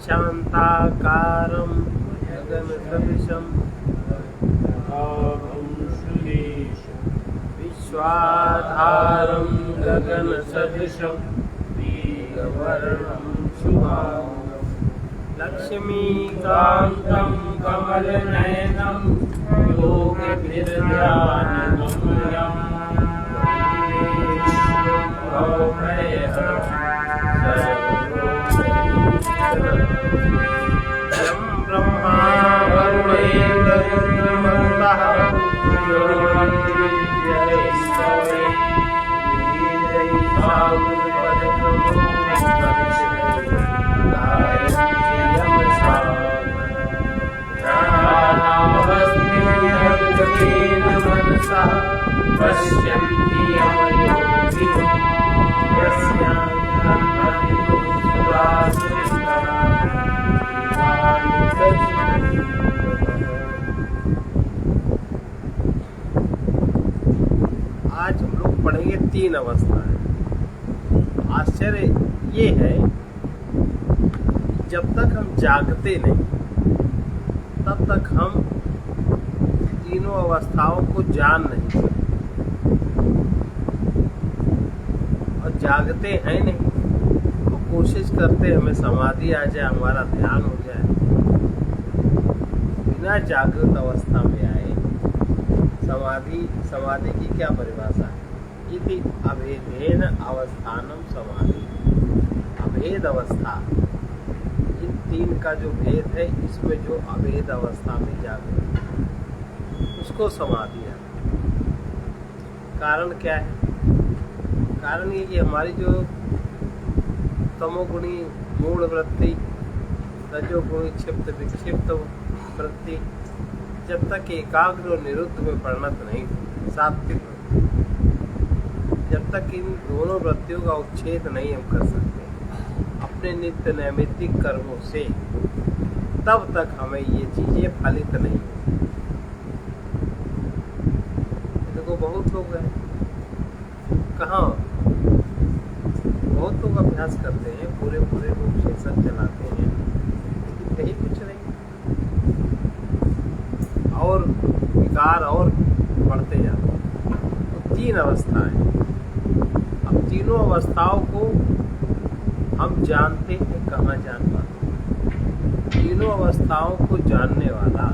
शान्ताकारं गगनसदृशं विश्वाधारं गगनसदृशं दीर्घवर्णं शुभांगं लक्ष्मीकान्तं कमलनयनं योगविद्यानिगम्यं ब्रह्मा वरुणेन्द्ररुद्रमरुतः पश्यन्ति यमयोगिनो आज हम लोग पढ़ेंगे 3 अवस्थाएं। आश्चर्य ये है, जब तक हम जागते नहीं तब तक हम तीनों अवस्थाओं को जान नहीं सकते, और जागते हैं नहीं तो कोशिश करते हमें समाधि आ जाए, हमारा ध्यान हो जाए। बिना जागृत अवस्था में आए समाधि की क्या परिभाषा है? इति अभेदेन अवस्थानम समाधि। अभेद अवस्था, इन 3 का जो भेद है, इसमें जो अभेद अवस्था में जागृत उसको समाधि है। कारण क्या है? कारण ये कि हमारी जो तमोगुणी मूढ़ वृत्ति, रजोगुणी क्षिप्त विक्षिप्त वृत्ति जब तक एकाग्र और निरुद्ध में परिणत नहीं, सात्विक, जब तक इन दोनों वृत्तियों का उच्छेद नहीं हम कर सकते अपने नित्य नैमित्तिक कर्मों से, तब तक हमें ये चीजें फलित नहीं। देखो बहुत लोग हैं, कहाँ बहुत लोग अभ्यास करते हैं, पूरे रूप से सब चलाते हैं, लेकिन कहीं कुछ नहीं, और विकार और बढ़ते जाते हैं। तो 3 अवस्थाएं। अब तीनों अवस्थाओं को हम जानते हैं, कहाँ जान पाते? तीनों अवस्थाओं को जानने वाला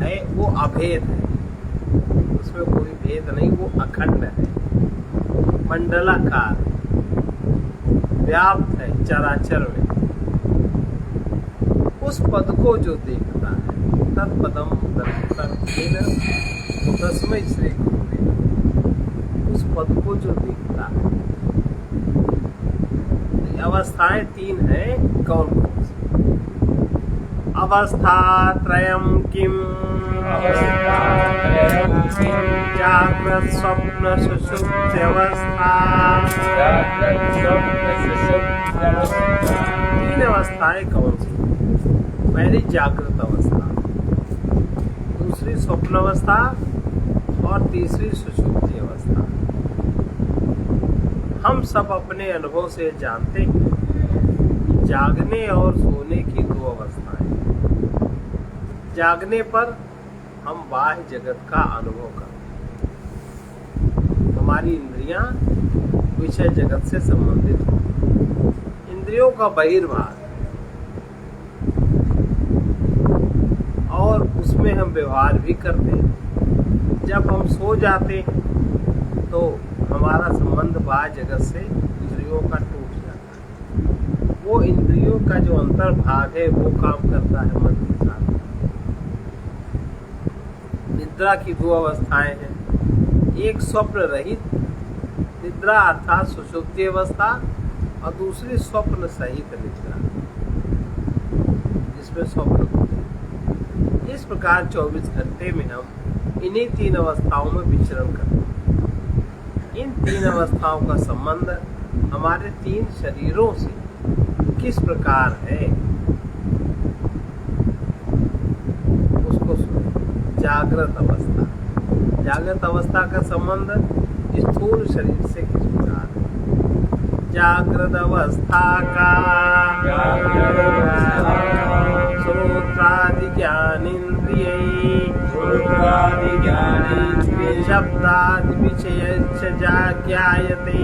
है वो अभेद है, उसमें कोई भेद नहीं, वो अखंड है, मंडलाकार, व्याप्त है चराचर में। उस पद को जो देखता है, तत्पदम तस्मै श्री गुरुवे, उस पद को जो देखता है। अवस्थाएं 3 हैं, कौन कौन सी? अवस्था त्रयम् किम? जागृत स्वप्न सुषुप्ति अवस्था। 3 अवस्थाएं कौन सी? पहली जागृत अवस्था, दूसरी स्वप्न अवस्था और तीसरी सुषुप्ति अवस्था। हम सब अपने अनुभव से जानते हैं जागने और सोने की 2 अवस्थाएं। जागने पर हम बाह्य जगत का अनुभव करते हैं, हमारी इंद्रियां विषय जगत से संबंधित होती हैं, इंद्रियों का बहिर्भाग, और उसमें हम व्यवहार भी करते हैं। जब हम सो जाते हैं तो हमारा संबंध बाह्य जगत से इंद्रियों का टूट जाता है। वो इंद्रियों का जो अंतर्भाग है वो काम करता है मन के साथ। निद्रा की 2 अवस्थाएं हैं, एक स्वप्न रहित निद्रा अर्थात सुषुप्ति अवस्था, और दूसरी स्वप्न सहित निद्रा, जिसमें स्वप्न होते हैं। इस प्रकार 24 घंटे में हम इन्हीं 3 अवस्थाओं में विचरण करते हैं। इन 3 अवस्थाओं का संबंध हमारे 3 शरीरों से किस प्रकार है, उसको सुनो। जागृत अवस्था, जागृत अवस्था का संबंध स्थूल शरीर से किस प्रकार है? जागृत अवस्था का श्रोत्रादिज्ञानेन्द्रियैः शब्दादिविषयस्य ज्ञायते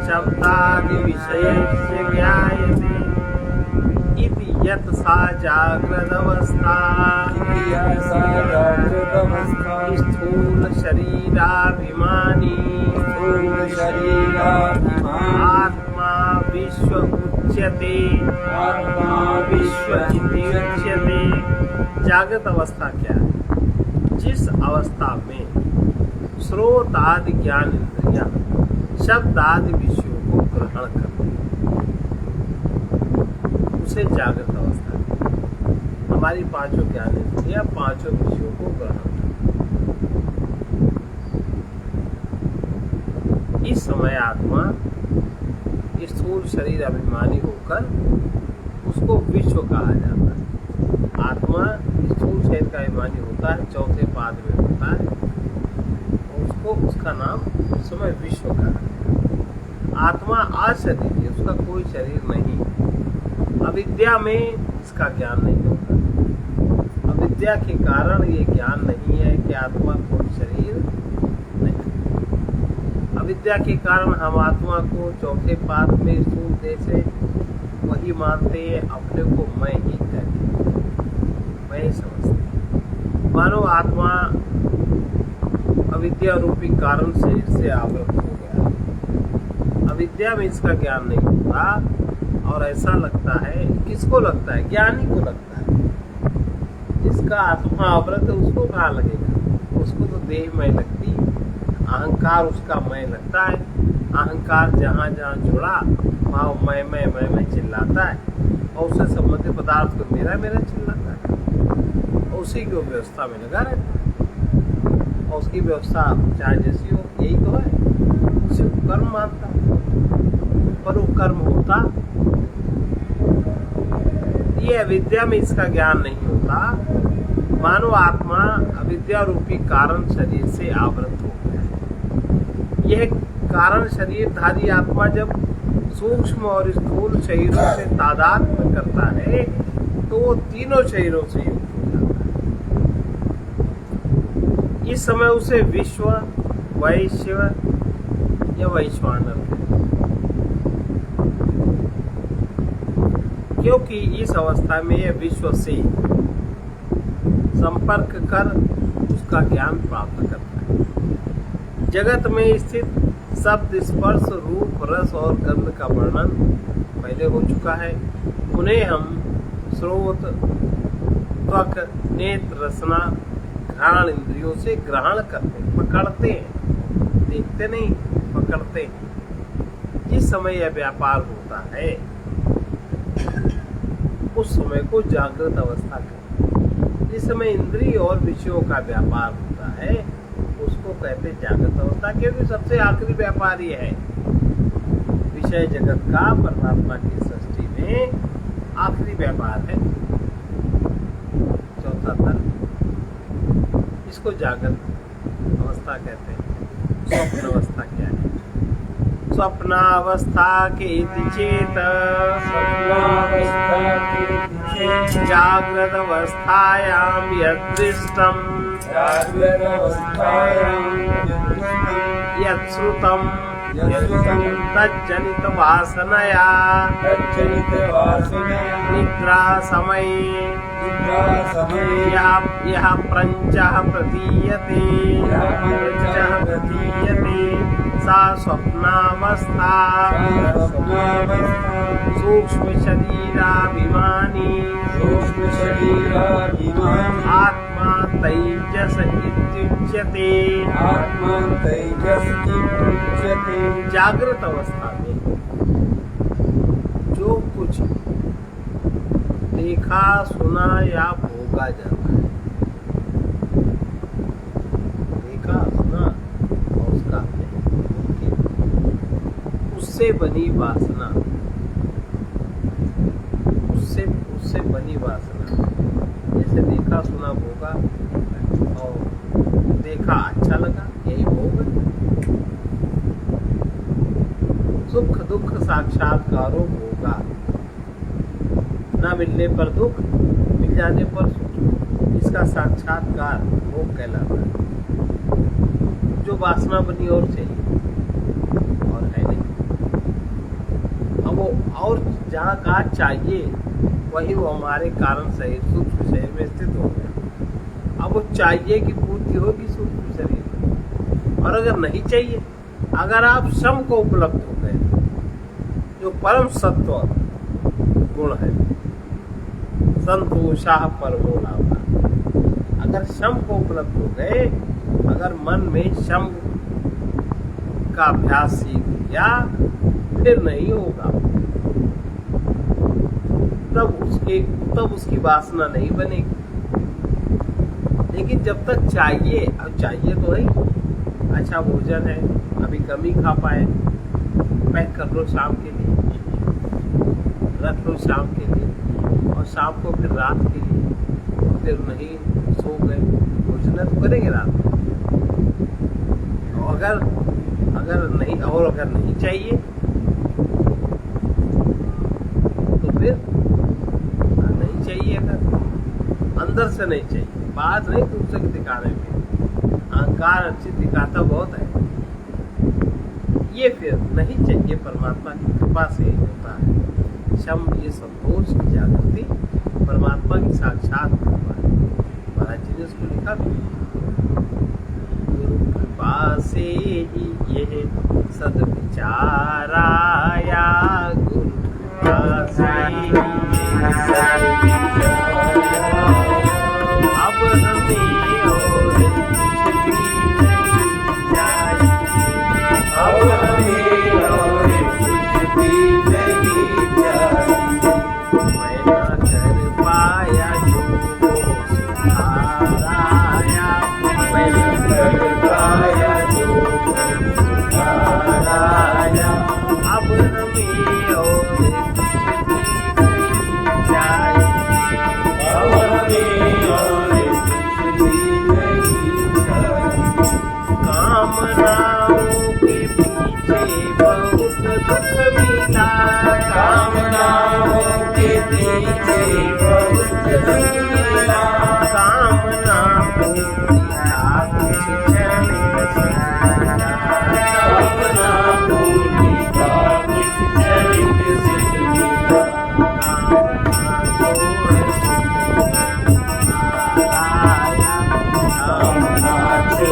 शब्दादिविषयस्य ज्ञायते इति यत् सा जाग्रदवस्था स्थूल शरीराभिमानी आत्मा विश्व उच्यते इति उच्यते। जागृत अवस्था क्या है? जिस अवस्था में स्रोत आदि ज्ञान इंद्रिया शब्द आदि विषयों को ग्रहण करते हैं उसे जागृत अवस्था है। हमारी पांचों ज्ञान इंद्रिया पांचों विषयों को ग्रहण करते हैं। इस समय आत्मा स्थूल शरीर अभिमानी होकर उसको विश्व कहा जाता है। आत्मा स्थूल शरीर का अभिमानी होता है, चौथे पाद में होता है, उसको उसका नाम उस समय विश्व कहा है। आत्मा अशरीर है, उसका कोई शरीर नहीं। अविद्या में इसका ज्ञान नहीं होता। अविद्या के कारण ये ज्ञान नहीं है कि आत्मा कोई शरीर नहीं। अविद्या के कारण हम आत्मा को चौथे पाद में स्थूल देह से वही मानते हैं, अपने को मैं ही कहते, मैं ही समझते। मानो आत्मा अविद्या रूपी कारण शरीर से आवृत हो गया। अविद्या में इसका ज्ञान नहीं होता और ऐसा लगता है, किसको लगता है? ज्ञानी को लगता है। जिसका आत्मा आवृत है उसको कहाँ लगेगा? उसको तो देह में लगती, अहंकार उसका मैं लगता है। अहंकार जहाँ जहाँ जुड़ा वहाँ मैं चिल्लाता है और उससे संबंधित पदार्थ को मेरा चिल्लाता है और उसी की व्यवस्था में लगा रहता है। और उसकी व्यवस्था चाहे जैसी हो, यही तो है। उसे कर्म मानता है, पर वो कर्म होता। ये अविद्या में इसका ज्ञान नहीं होता। मानो आत्मा अविद्या रूपी कारण शरीर से आवृत हो गया। यह कारण शरीरधारी आत्मा जब सूक्ष्म और स्थूल शरीरों से तादात्म्य करता है तो वो तीनों शरीरों से युक्त हो जाता है। इस समय उसे विश्व, वैश्व या वैश्वानर कहते हैं, क्योंकि इस अवस्था में यह विश्व से संपर्क कर उसका ज्ञान प्राप्त करता है। जगत में स्थित शब्द, स्पर्श, रूप, रस और गंध का वर्णन पहले हो चुका है। उन्हें हम स्रोत, त्वक, नेत्र, रसना, घ्राण इंद्रियों से ग्रहण करते हैं, पकड़ते हैं, देखते नहीं, पकड़ते हैं। जिस समय यह व्यापार होता है उस समय को जागृत अवस्था कहते हैं। जिस समय इंद्रिय और विषयों का व्यापार होता है उसको कहते हैं जागृत अवस्था, क्योंकि सबसे आखिरी व्यापार ये है विषय जगत का। परमात्मा की सृष्टि में आखिरी व्यापार है, चौथा तर्क। इसको जागृत अवस्था कहते हैं। स्वप्न अवस्था क्या है? स्वप्नावस्था के चेत जागृत अवस्थायां यदृष्टं यत्श्रुतं तज्जनित वासनया निद्रा समये यः प्रपञ्चः प्रतीयते सा स्वप्नावस्था सूक्ष्म शरीराभिमानी आत्मा तैजस इत्युच्यते। जागृत अवस्था में जो कुछ देखा, सुना या भोगा जाता है, देखा, सुना और उसका उससे बनी वासना, उससे बनी वासना, जैसे देखा, सुना, भोगा और देखा अच्छा लगा, यही भोग। सुख दुख साक्षात्कारो भोगा, ना मिलने पर दुख, मिल जाने पर सुख। इसका साक्षात्कार भोग कहलाता है। जो वासना बनी और चाहिए और है नहीं। अब वो और जहाँ कहा चाहिए वही वो हमारे कारण शरीर सूक्ष्म शरीर में स्थित हो गया। अब वो चाहिए की पूर्ति होगी सूक्ष्म शरीर में। और अगर नहीं चाहिए, अगर आप सम को उपलब्ध हो गए, जो परम सत्व गुण है, संतोषाः परमो लाभः, अगर सम को उपलब्ध हो गए, अगर मन में सम का अभ्यास सीख लिया, फिर नहीं होगा। तब उसकी वासना नहीं बनेगी। लेकिन जब तक चाहिए, अब चाहिए तो है, अच्छा भोजन है, अभी कम ही खा पाए, पैक कर लो शाम के लिए, रख लो शाम के लिए, और शाम को फिर रात के लिए, और फिर नहीं सो गए, भोजन तो करेंगे रात में। अगर नहीं चाहिए तो फिर नहीं चाहिए। अगर अंदर से नहीं चाहिए, बात नहीं दूसरे के दिखाने में, अहंकार अच्छी दिखाता बहुत है, ये फिर नहीं चाहिए। परमात्मा की कृपा से ही होता है। शम ये संतोष की जागृति परमात्मा की साक्षात कृपा है। महाराज जी ने उसको लिखा, गुरु कृपा से ही ये सद्विचार आया, गुरु कृपा से ही ये सद्विचार आया। अब हमें और कुछ भी नहीं चाहिए, अब हमें और कुछ भी नहीं चाहिए। मैं न कर पाया जो सुधार आया, मैं न कर पाया जो सुधार आया। अब हमें और कुछ भी नहीं चाहिए, अब हमें और कुछ भी नहीं चाहिए। कामनाओं के पीछे बहुत दुख मिला, कामनाओं के पीछे बहुत दुख मिला। कामना पूर्तिका कुछ क्षण सिद्ध, कामना पूर्तिका कुछ क्षण सिद्ध। कामना छोड़ आया, कामना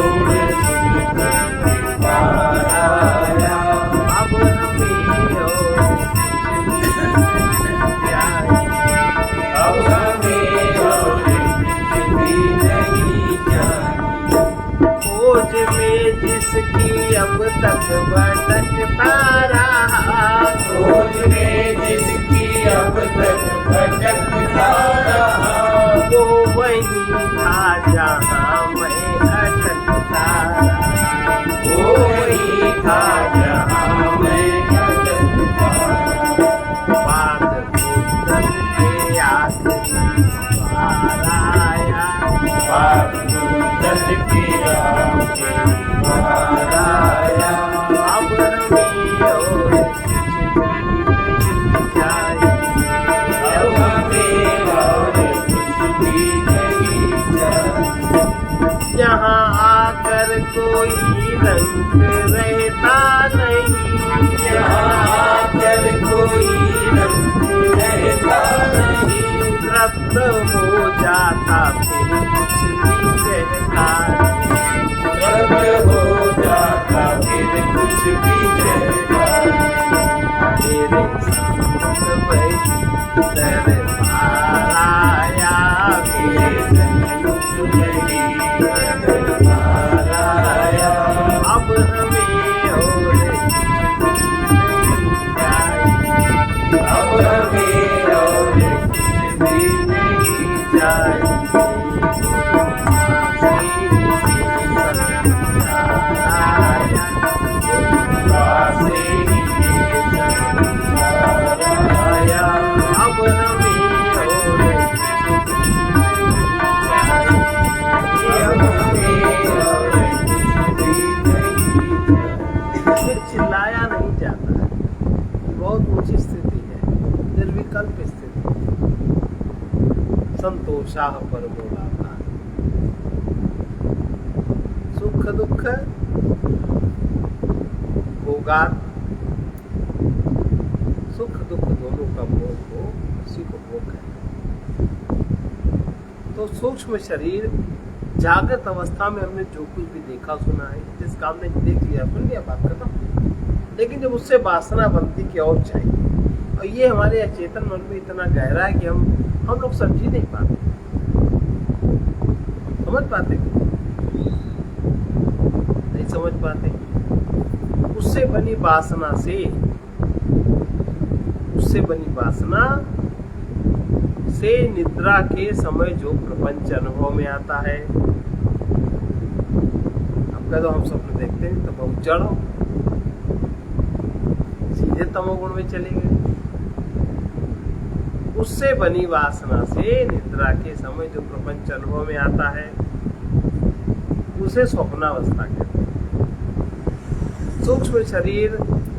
छोड़ आया। अब हमें और अब हमें और कुछ भी नहीं चाहिए। खोज में जिसकी अब तक भटकता रहा, खोज में जिसकी अब तक भटकता रहा, वो वही था जहाँ मैं अटकता रहा, वो वही था जहाँ मैं अटकता रहा। बात बुद्धन के आखिरी बार आया, बात बुद्धन के आखिरी बार आया। अब हमें और कुछ भी नहीं चाहिए, अब हमें और कुछ भी नहीं चाहिए। यहाँ आकर कोई रंग रहता नहीं, यहाँ आकर कोई रंग रहता नहीं। तृप्त हो जाता फिर कुछ भी कहता नहीं, तृप्त हो जाता फिर कुछ भी कहता नहीं। मेरे संग वही दरबार आया, मेरे संग वही दरबार आया। अब हमें और कुछ भी नहीं चाहिए, अब हमें और कुछ भी नहीं चाहिए। चिल्लाया नहीं जाता है, बहुत ऊंची स्थिति है, निर्विकल्प स्थिति। संतोषाः परमो लाभः। सुख दुख भोगात, सुख दुख दोनों का भोग हो, उसी को भोग है। तो सूक्ष्म शरीर जागृत अवस्था में हमने जो कुछ भी देखा सुना है, जिस काम ने देख लिया सुन लिया, बात खत्म। लेकिन जब उससे वासना बनती कि और चाहिए, और ये हमारे अचेतन मन में इतना गहरा है कि हम लोग समझ ही नहीं पाते, समझ पाते नहीं समझ पाते। उससे बनी वासना से निद्रा के समय जो प्रपंच अनुभव में आता है। अब कह दो हम स्वप्न देखते हैं तो बहुत जड़ हो, सीधे तमोगुण में चले गए। उससे बनी वासना से निद्रा के समय जो प्रपंच अनुभव में आता है, उसे स्वप्नावस्था कहते हैं। सूक्ष्म शरीर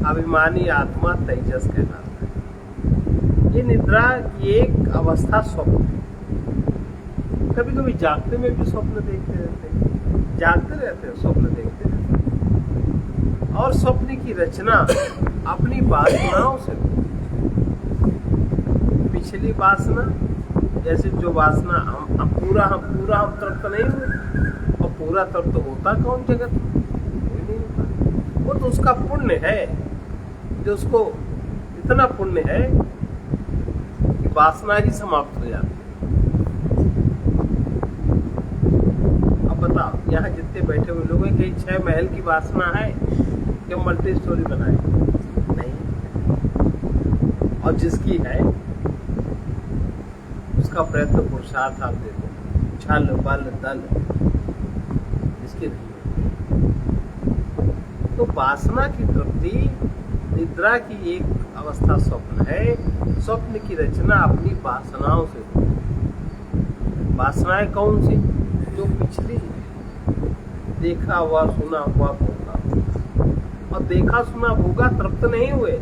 अभिमानी आत्मा तेजस कहलाता है। ये निद्रा की एक अवस्था स्वप्न है। कभी कभी जागते में भी स्वप्न देखते रहते हैं, जागते रहते हैं स्वप्न देखते रहते हैं। और स्वप्न की रचना अपनी वासनाओं से, पिछली वासना, जैसे जो वासना हम पूरा तृप्त नहीं हुए, और पूरा तृप्त होता कौन जगत, कोई नहीं होता। वो तो उसका पुण्य है, जो उसको इतना पुण्य है कि वासना ही समाप्त हो जाती है। अब बताओ, यहाँ जितने बैठे हुए लोग हैं, कहीं 6 महल की वासना है कि मल्टी स्टोरी बनाए? नहीं। और जिसकी है उसका प्रयत्न पुरुषार्थ आप देखो, छल बल दल, इसकी नहीं। तो वासना की तृप्ति निद्रा की एक अवस्था स्वप्न है। स्वप्न की रचना अपनी वासनाओं से। वासनाएं कौन सी? जो पिछली देखा हुआ सुना हुआ भोगा, और देखा सुना भोगा तृप्त नहीं हुए,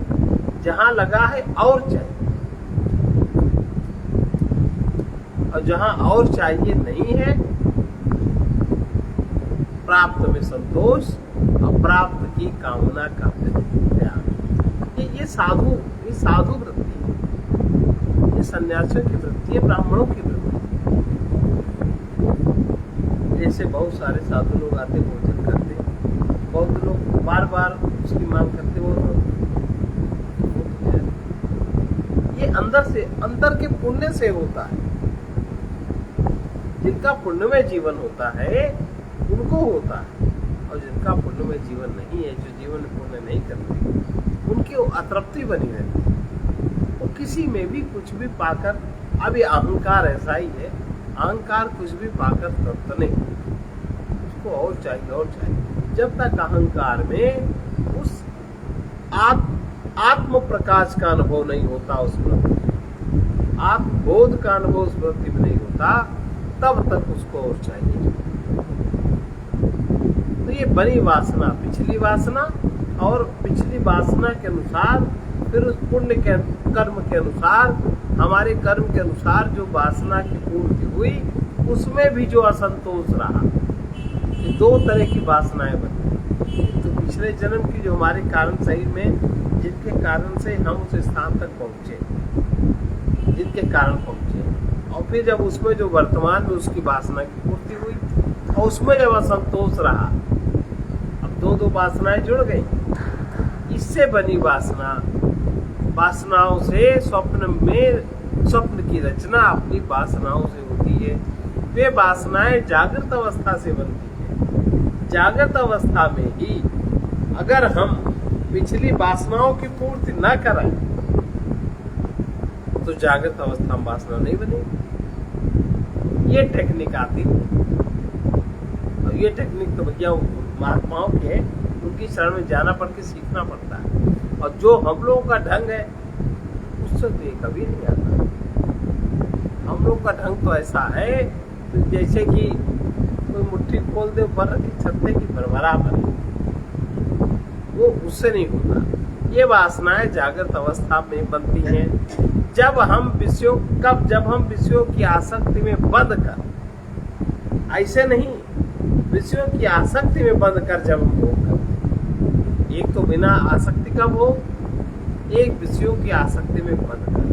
जहां लगा है और चाहिए, और जहां और चाहिए नहीं है, प्राप्त में संतोष, अप्राप्त की कामना का त्याग। ये साधु वृत्ति है, ये सन्यासियों की वृत्ति है, ब्राह्मणों की वृत्ति। जैसे बहुत सारे साधु लोग आते, भोजन करते, बहुत लोग बार बार उसकी मांग करते, वो ये अंदर के पुण्य से होता है। जिनका पुण्यमय जीवन होता है उनको होता है, और जिनका पुण्यमय जीवन नहीं है, जो जीवन पुण्य नहीं करते, उनकी अतृप्ति बनी रहती है। वो किसी में भी कुछ भी पाकर, अब ये अहंकार ऐसा ही है, अहंकार कुछ भी पाकर तृप्त नहीं, उसको और चाहिए। जब तक अहंकार में उस आत्म प्रकाश का अनुभव नहीं होता, उस वृत्ति, आत्मबोध का अनुभव उस वृत्ति में नहीं होता, तब तक उसको और चाहिए। तो ये बनी वासना, पिछली वासना, और पिछली वासना के अनुसार फिर उस पुण्य के कर्म के अनुसार, हमारे कर्म के अनुसार जो वासना की पूर्ति हुई, उसमें भी जो असंतोष रहा। ये 2 तरह की वासनाएं बनी। तो पिछले जन्म की जो हमारे कारण शरीर में, जिनके कारण से हम उस स्थान तक पहुंचे, जिनके कारण पहुंचे, और फिर जब उसमें जो वर्तमान में उसकी वासना की पूर्ति हुई, और उसमें जब असंतोष रहा, अब 2 वासनाएं जुड़ गई। इससे बनी वासनाओं से स्वप्न की रचना अपनी वासनाओं से होती है। वे वासनाएं जागृत अवस्था से बनती है। जागृत अवस्था में ही अगर हम पिछली वासनाओं की पूर्ति न करें, तो जागृत अवस्था में वासना नहीं बनेगी। ये टेक्निक आती है, और ये टेक्निक तो भैया महात्माओं के, उनकी शरण में जाना पड़ के सीखना पड़ता है। और जो हम लोगों का ढंग है, उससे तो ये कभी नहीं आता। हम लोग का ढंग तो ऐसा है, तो जैसे कि कोई मुट्ठी खोल दे, ऊपर रखी छत्ते की भरभरा बने, वो उससे नहीं होता। ये वासनाएं जागृत अवस्था में बनती हैं जब हम विषयों की आसक्ति में बंद कर, ऐसे नहीं विषयों की आसक्ति में बंध कर जब हम भोग करते हैं, एक तो बिना आसक्ति का भोग, एक विषयों की आसक्ति में बंध कर,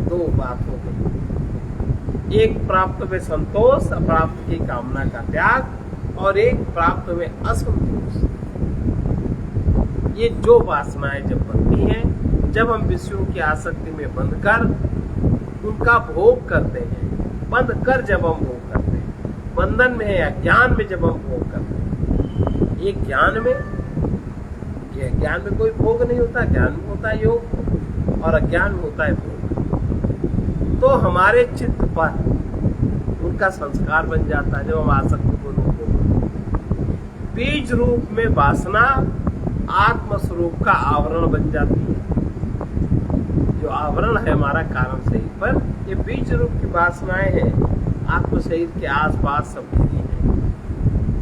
दो बात हो गई। एक प्राप्त में संतोष, अप्राप्त की कामना का त्याग, और एक प्राप्त में असंतोष। ये जो वासनाएं जब बनती हैं, जब हम विषयों की आसक्ति में बंध कर उनका भोग करते हैं, बंध कर जब हम भोग करते हैं, बंधन में है या ज्ञान में जब हम भोग करते हैं, एक ज्ञान में कोई भोग नहीं होता, ज्ञान में होता है योग, और अज्ञान में होता है भोग। तो हमारे चित्त पर उनका संस्कार बन जाता है जब हम आसक्ति को भोग करते हैं। बीज रूप में वासना आत्म स्वरूप का आवरण बन जाती है। जो आवरण है हमारा कारण शरीर पर, ये बीज रूप की वासनाएं हैं, आत्म शरीर के आसपास सब घिरी है,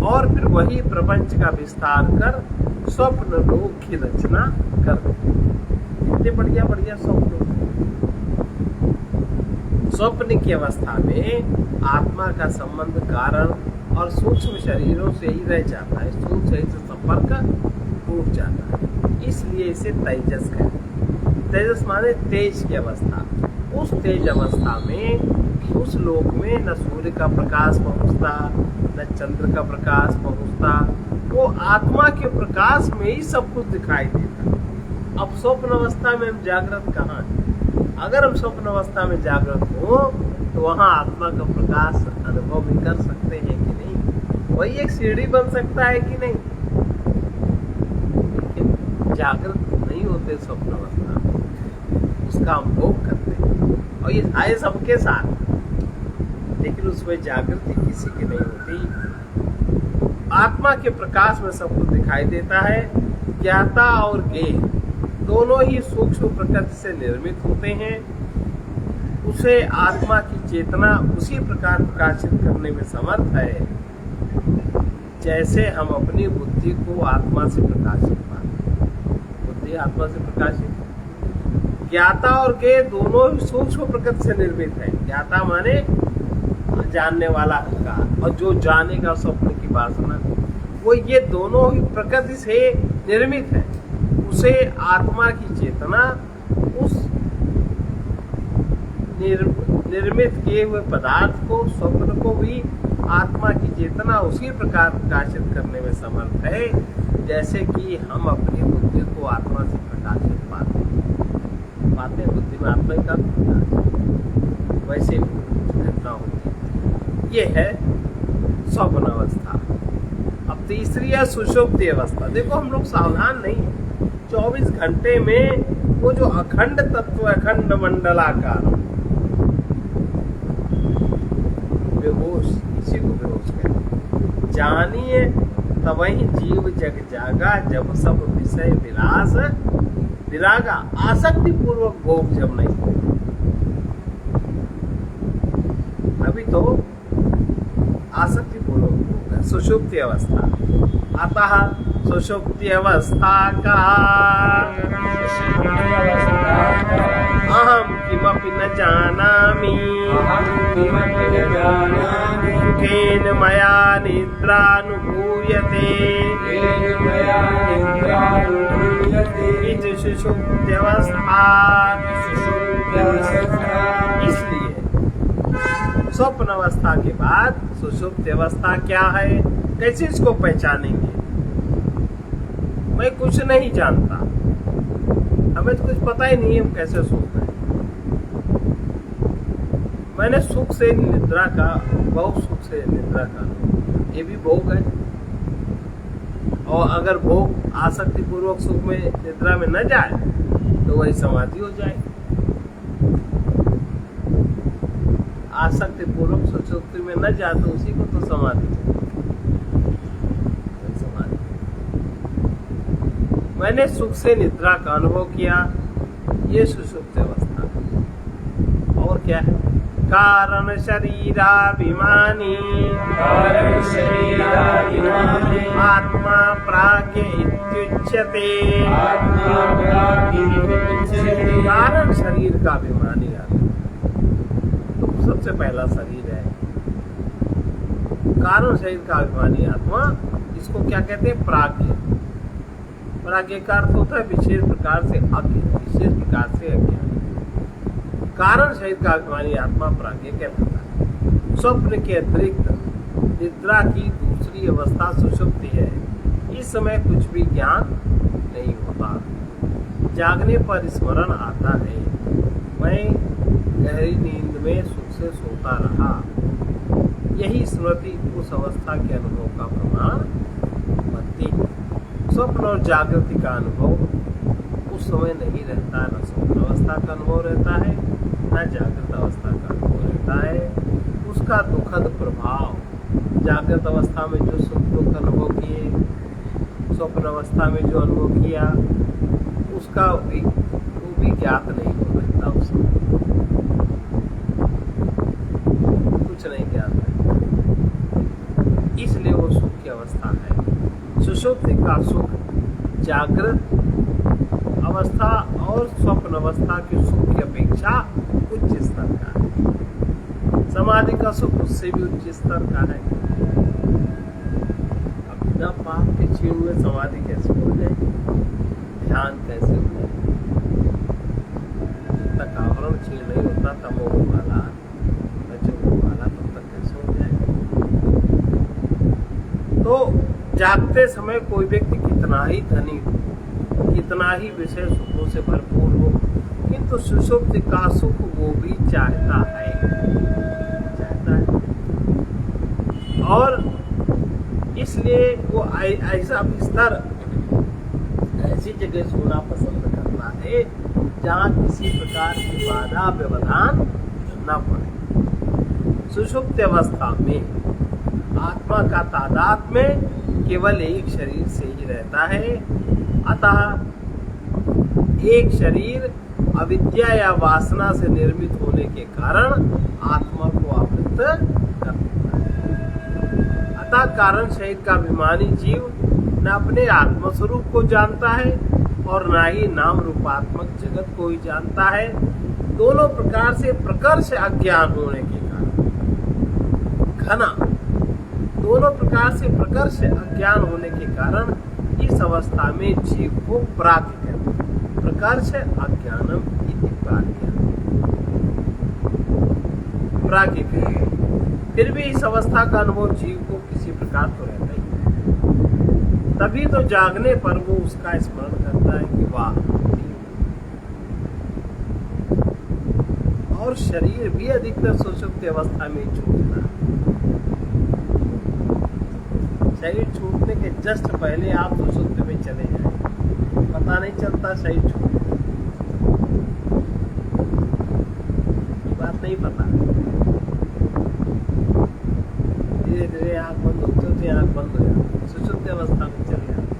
और फिर वही प्रपंच का विस्तार कर स्वप्न लोक की रचना कर देते हैं। इतने बढ़िया बढ़िया स्वप्न की अवस्था में आत्मा का संबंध कारण और सूक्ष्म शरीरों से ही रह जाता है, सूक्ष्म शरीर से संपर्क टूट जाता है, इसलिए इसे तेजस कहते हैं। तेजस माने तेज की अवस्था। उस तेज अवस्था में, उस लोक में न सूर्य का प्रकाश पहुंचता, न चंद्र का प्रकाश पहुंचता, वो आत्मा के प्रकाश में ही सब कुछ दिखाई देता। अब स्वप्न अवस्था में हम जागृत कहाँ हैं? अगर हम स्वप्न अवस्था में जागृत हो तो वहाँ आत्मा का प्रकाश अनुभव भी कर सकते हैं कि नहीं? वही एक सीढ़ी बन सकता है कि नहीं? लेकिन जागृत नहीं होते स्वप्न अवस्था में, उसका हम भोग करते हैं, और ये आए सबके साथ, लेकिन उसमें जागृति किसी की नहीं होती। आत्मा के प्रकाश में सब कुछ दिखाई देता है। ज्ञाता और ज्ञेय दोनों ही सूक्ष्म प्रकृति से निर्मित होते हैं। उसे आत्मा की चेतना उसी प्रकार प्रकाशित करने में समर्थ है जैसे हम अपनी बुद्धि को आत्मा से प्रकाशित पाते हैं। बुद्धि आत्मा से प्रकाशित। ज्ञाता और ज्ञेय दोनों ही सूक्ष्म प्रकृति से निर्मित है। ज्ञाता माने जानने वाला अहंकार, और जो जानेगा स्वप्न की वासना, वो ये दोनों ही प्रकृति से निर्मित है। उसे आत्मा की चेतना उस निर्मित किए हुए पदार्थ को, स्वप्न को भी आत्मा की चेतना उसी प्रकार प्रकाशित करने में समर्थ है जैसे कि हम अपनी बुद्धि को आत्मा से प्रकाशित पाते हैं। बुद्धि में आत्मा का प्रकाश, वैसे घटना होती है। ये है स्वप्न अवस्था। अब तीसरी है सुषुप्ति अवस्था। देखो हम लोग सावधान नहीं है। 24 घंटे में वो जो अखंड तत्व, अखंड मंडलाकार बेहोश, इसी को बेहोश कहते। जानिए तवहीं जीव जग जागा, जब सब विषय विलास विरागा, आसक्ति पूर्वक भोग जब नहीं हो। अभी तो आसक्ति पूर्वक भोग है, सुषुप्ति अवस्था। अतः सुषुप्ति अवस्था का अहम किमपि न जानामि, केन मया निद्रानुभूयते, इति सुषुप्ति अवस्था। इसलिए स्वप्न अवस्था के बाद सुषुप्ति अवस्था क्या है, कैसे इसको पहचानेंगे? मैं कुछ नहीं जानता, हमें तो कुछ पता ही नहीं है हम कैसे सो गए। मैंने सुख से निद्रा का, बहुत सुख से निद्रा का, ये भी भोग है। और अगर भोग आसक्ति पूर्वक सुख में निद्रा में न जाए तो वही समाधि हो जाए। आसक्ति पूर्वक सुषुप्ति में न जाए तो उसी को तो समाधि। मैंने सुख से निद्रा का अनुभव किया, ये सुषुप्ति अवस्था। और क्या है? कारण शरीराभिमानी, आत्मा प्राज्ञ इत्युच्यते। कारण शरीर का अभिमानी आत्मा, तो सबसे पहला शरीर है। कारण शरीर का अभिमानी आत्मा, इसको क्या कहते हैं? प्राज्ञ। प्राज्ञ का अर्थ होता है विशेष प्रकार से अज्ञ, विशेष प्रकार से अज्ञान। कारण शरीर का अभिमानी आत्मा प्राज्ञ कहलाता है। स्वप्न के अतिरिक्त निद्रा की दूसरी अवस्था सुषुप्ति है। इस समय कुछ भी ज्ञान नहीं होता। जागने पर स्मरण आता है, मैं गहरी नींद में सुख से सोता रहा। यही स्मृति उस अवस्था के अनुभव का प्रमाण बनती है। स्वप्न और जागृति का अनुभव उस समय नहीं रहता, न स्वप्न अवस्था का अनुभव रहता है, न जागृत अवस्था का अनुभव रहता है। उसका दुखद प्रभाव, जागृत अवस्था में जो सुख दुख अनुभव किए, स्वप्न अवस्था में जो अनुभव किया, उसका वो भी ज्ञात नहीं हो रहता। उस समय कुछ नहीं ज्ञात है, इसलिए वो सुख की अवस्था है। सुषुप्ति का सुख जागृत अवस्था और स्वप्न अवस्था के सुख की अपेक्षा उच्च स्तर का है। समाधि का सुख उससे भी उच्च स्तर का है। अब बिना पाप के क्षीण हुए समाधि कैसे हो जाए? ध्यान कैसे हो जाए? जब तक आवरण क्षीण नहीं होता तमोगुण वाला, रजोगुण वाला, तब तक कैसे हो जाए? तो जागते समय कोई व्यक्ति कितना ही धनी हो, कितना ही विषय सुखों से भरपूर हो, किंतु सुषुप्ति का सुख वो भी चाहता है। और इसलिए वो ऐसा बिस्तर, ऐसी जगह सोना पसंद करता है जहाँ किसी प्रकार की बाधा व्यवधान न पड़े। सुषुप्त अवस्था में आत्मा का तादात्म्य केवल एक शरीर से ही रहता है। अतः एक शरीर अविद्या या वासना से निर्मित होने के कारण आत्मा को आवृत कर देता है। अतः कारण शरीर का अभिमानी जीव न अपने आत्मस्वरूप को जानता है और न ही नाम रूपात्मक जगत को ही जानता है। दोनों प्रकार से प्रकर्ष अज्ञान होने के कारण, घना, दोनों प्रकार से प्रकर्ष अज्ञान होने के कारण इस अवस्था में जीव को प्राज्ञ कहते हैं। प्रकर्ष अज्ञानम इति प्राज्ञ कहते हैं। फिर भी इस अवस्था का अनुभव जीव को किसी प्रकार तो रहता ही है। तभी तो जागने पर वो उसका स्मरण करता है कि वाह। और शरीर भी अधिकतर सुषुप्त अवस्था में छूटता है। शरीर छूटने के जस्ट पहले आप सुषुप्त में चले जाए, पता नहीं चलता शरीर छूट, बात नहीं पता। धीरे धीरे आँख बंद होते होते आँख बंद हो जाती, सुषुप्त अवस्था में चले जाते।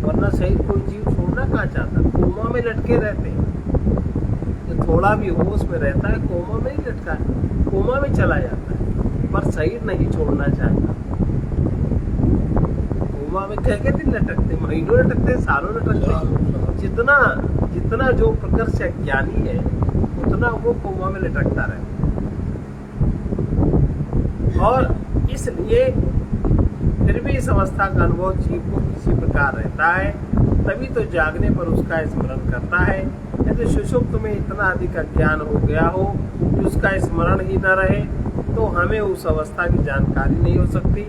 वरना शरीर कोई जीव छोड़ना कहाँ चाहता, कोमा में लटके रहते हैं। जो थोड़ा भी होश में रहता है कोमा में ही लटका है, कोमा में चला जाता है, पर शरीर नहीं छोड़ना चाहता। कोमा में कह दिन लटकते, महीनों लटकते, सालों लटकते। जितना जो प्रकर्ष ज्ञानी है उतना वो कोमा में लटकता रहता है। और इसलिए फिर भी इस अवस्था का अनुभव जीव को किसी प्रकार रहता है। तभी तो जागने पर उसका स्मरण करता है। यदि सुषुप्त में इतना अधिक अज्ञान हो गया हो कि उसका स्मरण ही न रहे तो हमें उस अवस्था की जानकारी नहीं हो सकती।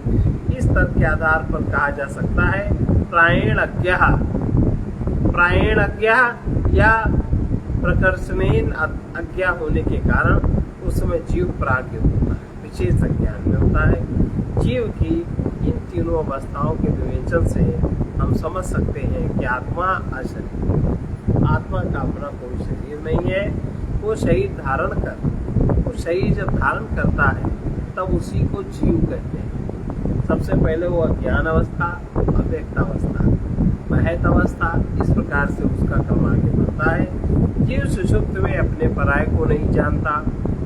इस तर्क के आधार पर कहा जा सकता है प्रायेण अज्ञा या प्रकर्षणेन अज्ञा होने के कारण उस समय जीव प्राज्ञ होता है, विशेष अज्ञान में होता है। जीव की इन तीनों अवस्थाओं के विवेचन से हम समझ सकते हैं कि आत्मा अशरीर, आत्मा का अपना कोई शरीर नहीं है। वो शरीर धारण कर, वो शरीर जब धारण करता है तब उसी को जीव कहते हैं। सबसे पहले वो अज्ञान अवस्था, अव्यक्त अवस्था, महत अवस्था, इस प्रकार से उसका क्रम आगे बढ़ता है। जीव सुषुप्त में अपने पराय को नहीं जानता,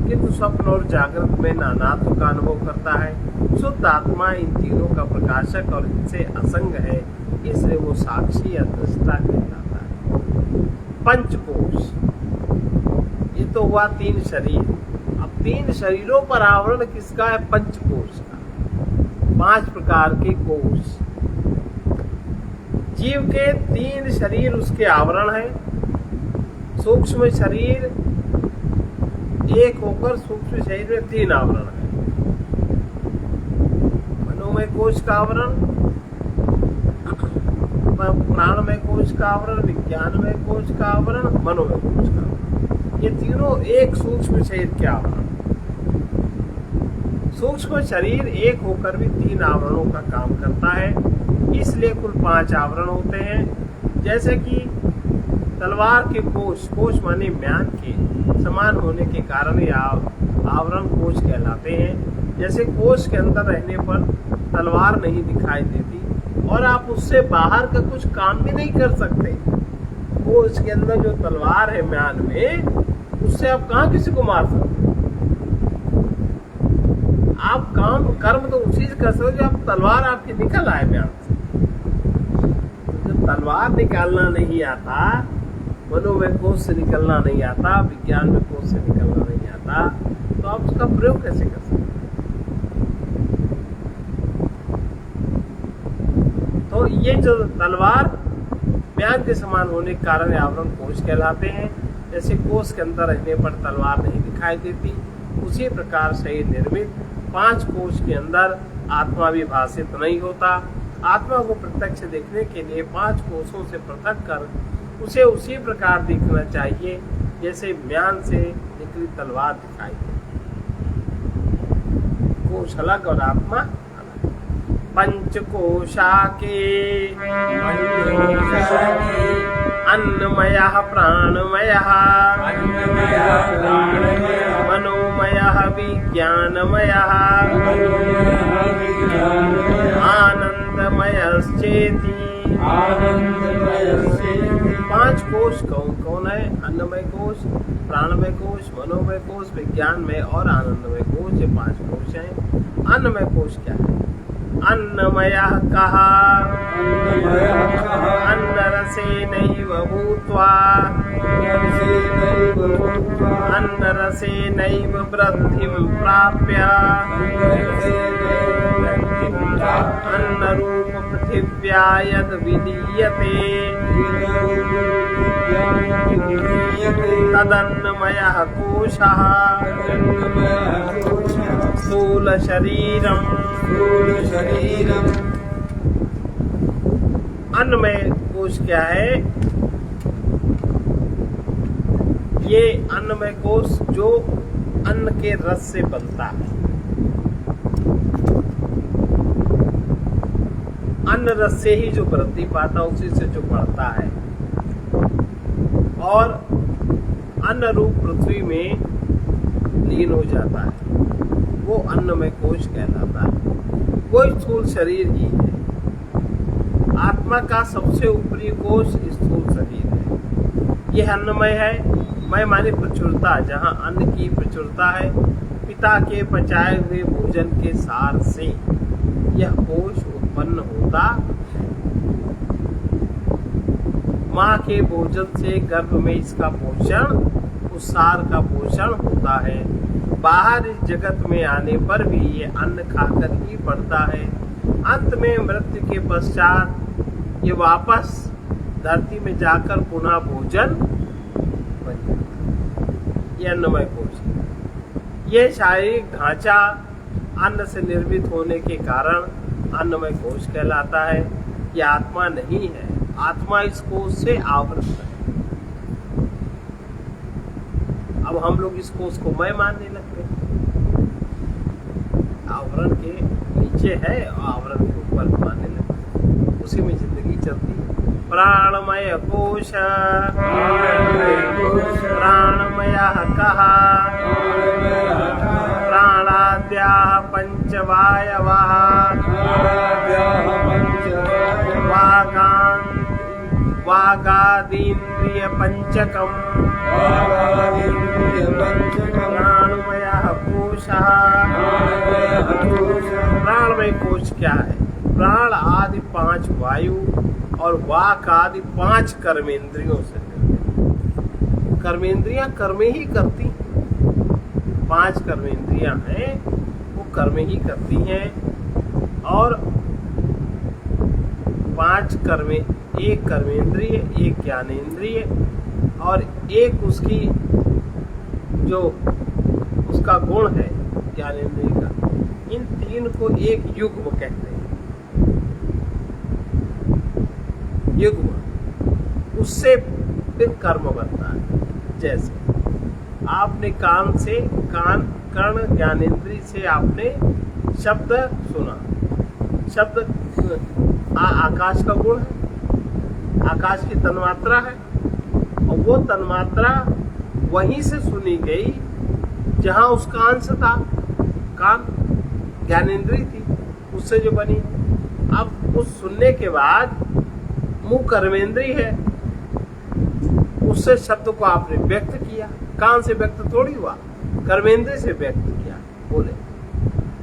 किंतु स्वप्न और जागृत में नानात्व का अनुभव करता है। शुद्ध आत्मा इन तीनों का प्रकाशक और इनसे असंग है, इसलिए वो साक्षी या दृष्टा कहलाता है। पंचकोश, ये तो हुआ तीन शरीर। अब तीन शरीरों पर आवरण किसका है? पंचकोश का। 5 प्रकार के कोष। जीव के 3 शरीर उसके आवरण है। सूक्ष्म शरीर एक होकर सूक्ष्म शरीर में 3 आवरण है। मनोमय कोश का आवरण, प्राणमय कोश का आवरण, विज्ञानमय कोश का आवरण, मनोमय कोश का आवरण। ये तीनों एक सूक्ष्म शरीर के आवरण। सूक्ष्म शरीर एक होकर भी 3 आवरणों का काम करता है, इसलिए कुल 5 आवरण होते हैं। जैसे कि तलवार के कोश, कोश माने म्यान के समान होने के कारण ये आवरण कोश कहलाते हैं। जैसे कोश के अंदर रहने पर तलवार नहीं दिखाई देती और आप उससे बाहर का कुछ काम भी नहीं कर सकते। कोश के अंदर जो तलवार है म्यान में, उससे आप कहाँ किसी को मार सकते? आप काम कर्म तो उसी से कर सकते जो आप तलवार आपकी निकल आए म्यान से। जब तलवार निकालना नहीं आता, मनोमय कोश से निकलना नहीं आता, विज्ञान में कोश से निकलना नहीं आता, तो आप उसका प्रयोग कैसे कर सकते? तो ये जो तलवार म्यान के समान होने के कारण आवरण कोश कहलाते हैं। जैसे कोश के अंदर रहने पर तलवार नहीं दिखाई देती, उसी प्रकार शरीर निर्मित 5 कोश के अंदर आत्मा भी भाषित नहीं होता। आत्मा को प्रत्यक्ष देखने के लिए 5 कोशों से पृथक कर उसे उसी प्रकार देखना चाहिए जैसे म्यान से निकली तलवार दिखाई दे। कोश अलग और आत्मा अलग। पंचकोशा के अन्नमयः प्राणमयः मनोमयः विज्ञानमयः आनंदमयश्चेति। 5 कोश कौन कौन है? अन्नमय कोश, प्राणमय कोश, मनोमय कोश, विज्ञानमय और आनंदमय कोश। ये 5 कोश हैं। अन्नमय कोश क्या है? अन्नमयः कहा अन्नरसेनैव भूत्वा अन्नरसेनैव वृद्धिं प्राप्य अन्नरूप पृथिव्या यद् विलीयते तदन्नमयः कोशः स्थूल शरीरम्। अन्नमय कोश क्या है? ये अन्नमय कोश जो अन्न के रस से बनता है। अन्न रस से ही जो वृद्धि पाता, उसी से जो बढ़ता है और अन्न रूप पृथ्वी में लीन हो जाता है, वो अन्नमय कोश कहलाता है। वो स्थूल शरीर ही है। आत्मा का सबसे ऊपरी कोश स्थूल शरीर है। यह अन्नमय है। मय माने प्रचुरता, जहाँ अन्न की प्रचुरता है। पिता के पचाए हुए भोजन के सार से यह कोश उत्पन्न होता। माँ के भोजन से गर्भ में इसका पोषण, उस सार का पोषण होता है। बाहर इस जगत में आने पर भी ये अन्न खाकर ही बढ़ता है। अंत में मृत्यु के पश्चात ये वापस धरती में जाकर पुनः भोजन बन जाता है। ये अन्नमय कोश है। ये शारीरिक ढांचा अन्न से निर्मित होने के कारण अन्नमय कोश कहलाता है। ये आत्मा नहीं है। आत्मा इस कोश से आवृत है। अब हम लोग इस कोश को मैं मानने लगते हैं। आवरण के नीचे है और आवरण के ऊपर मानने लगते हैं। उसी में जिंदगी चलती है। प्राणमय कोश प्राणमयः कहा प्राणाद्याः पंचवायवः वागादीन्द्रिय पंचकम् प्राणमयः कोशः। प्राणमय कोश क्या है? प्राण आदि 5 वायु और वाक आदि 5 कर्मेंद्रियों से निर्मित। कर्मेंद्रियां कर्म ही करती। 5 कर्मेंद्रियां हैं, वो कर्म ही करती हैं। और 5 कर्मे, एक कर्मेंद्रिय, एक ज्ञानेंद्रिय और एक उसकी जो उसका गुण है ज्ञानेंद्रिय का, इन 3 को एक युग्म कहते हैं। युग्म, उससे फिर कर्म बनता है। जैसे आपने कान से, कर्ण ज्ञानेंद्रिय से आपने शब्द सुना, शब्द आकाश का गुण है, आकाश की तन्मात्रा है, और वो तन्मात्रा वहीं से सुनी गई जहां उसका अंश था। कान ज्ञानेंद्रिय थी, उससे जो बनी। अब उस सुनने के बाद मुंह कर्मेंद्रिय है, उससे शब्द को आपने व्यक्त किया। कान से व्यक्त थोड़ी हुआ, कर्मेंद्रिय से व्यक्त किया, बोले।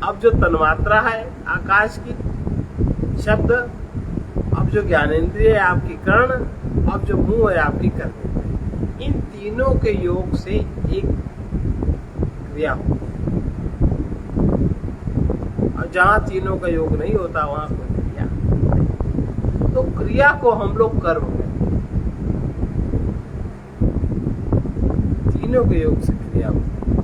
अब जो तन्मात्रा है आकाश की, शब्द, अब जो ज्ञानेंद्रिय है आपकी कर्ण, अब जो मुंह है आपकी कर्मेंद्रिय, इन तीनों के योग से एक क्रिया होती है। और जहां तीनों का योग नहीं होता वहां कोई क्रिया, तो क्रिया को हम लोग कर्म कहते हैं। तीनों के योग से क्रिया होती है।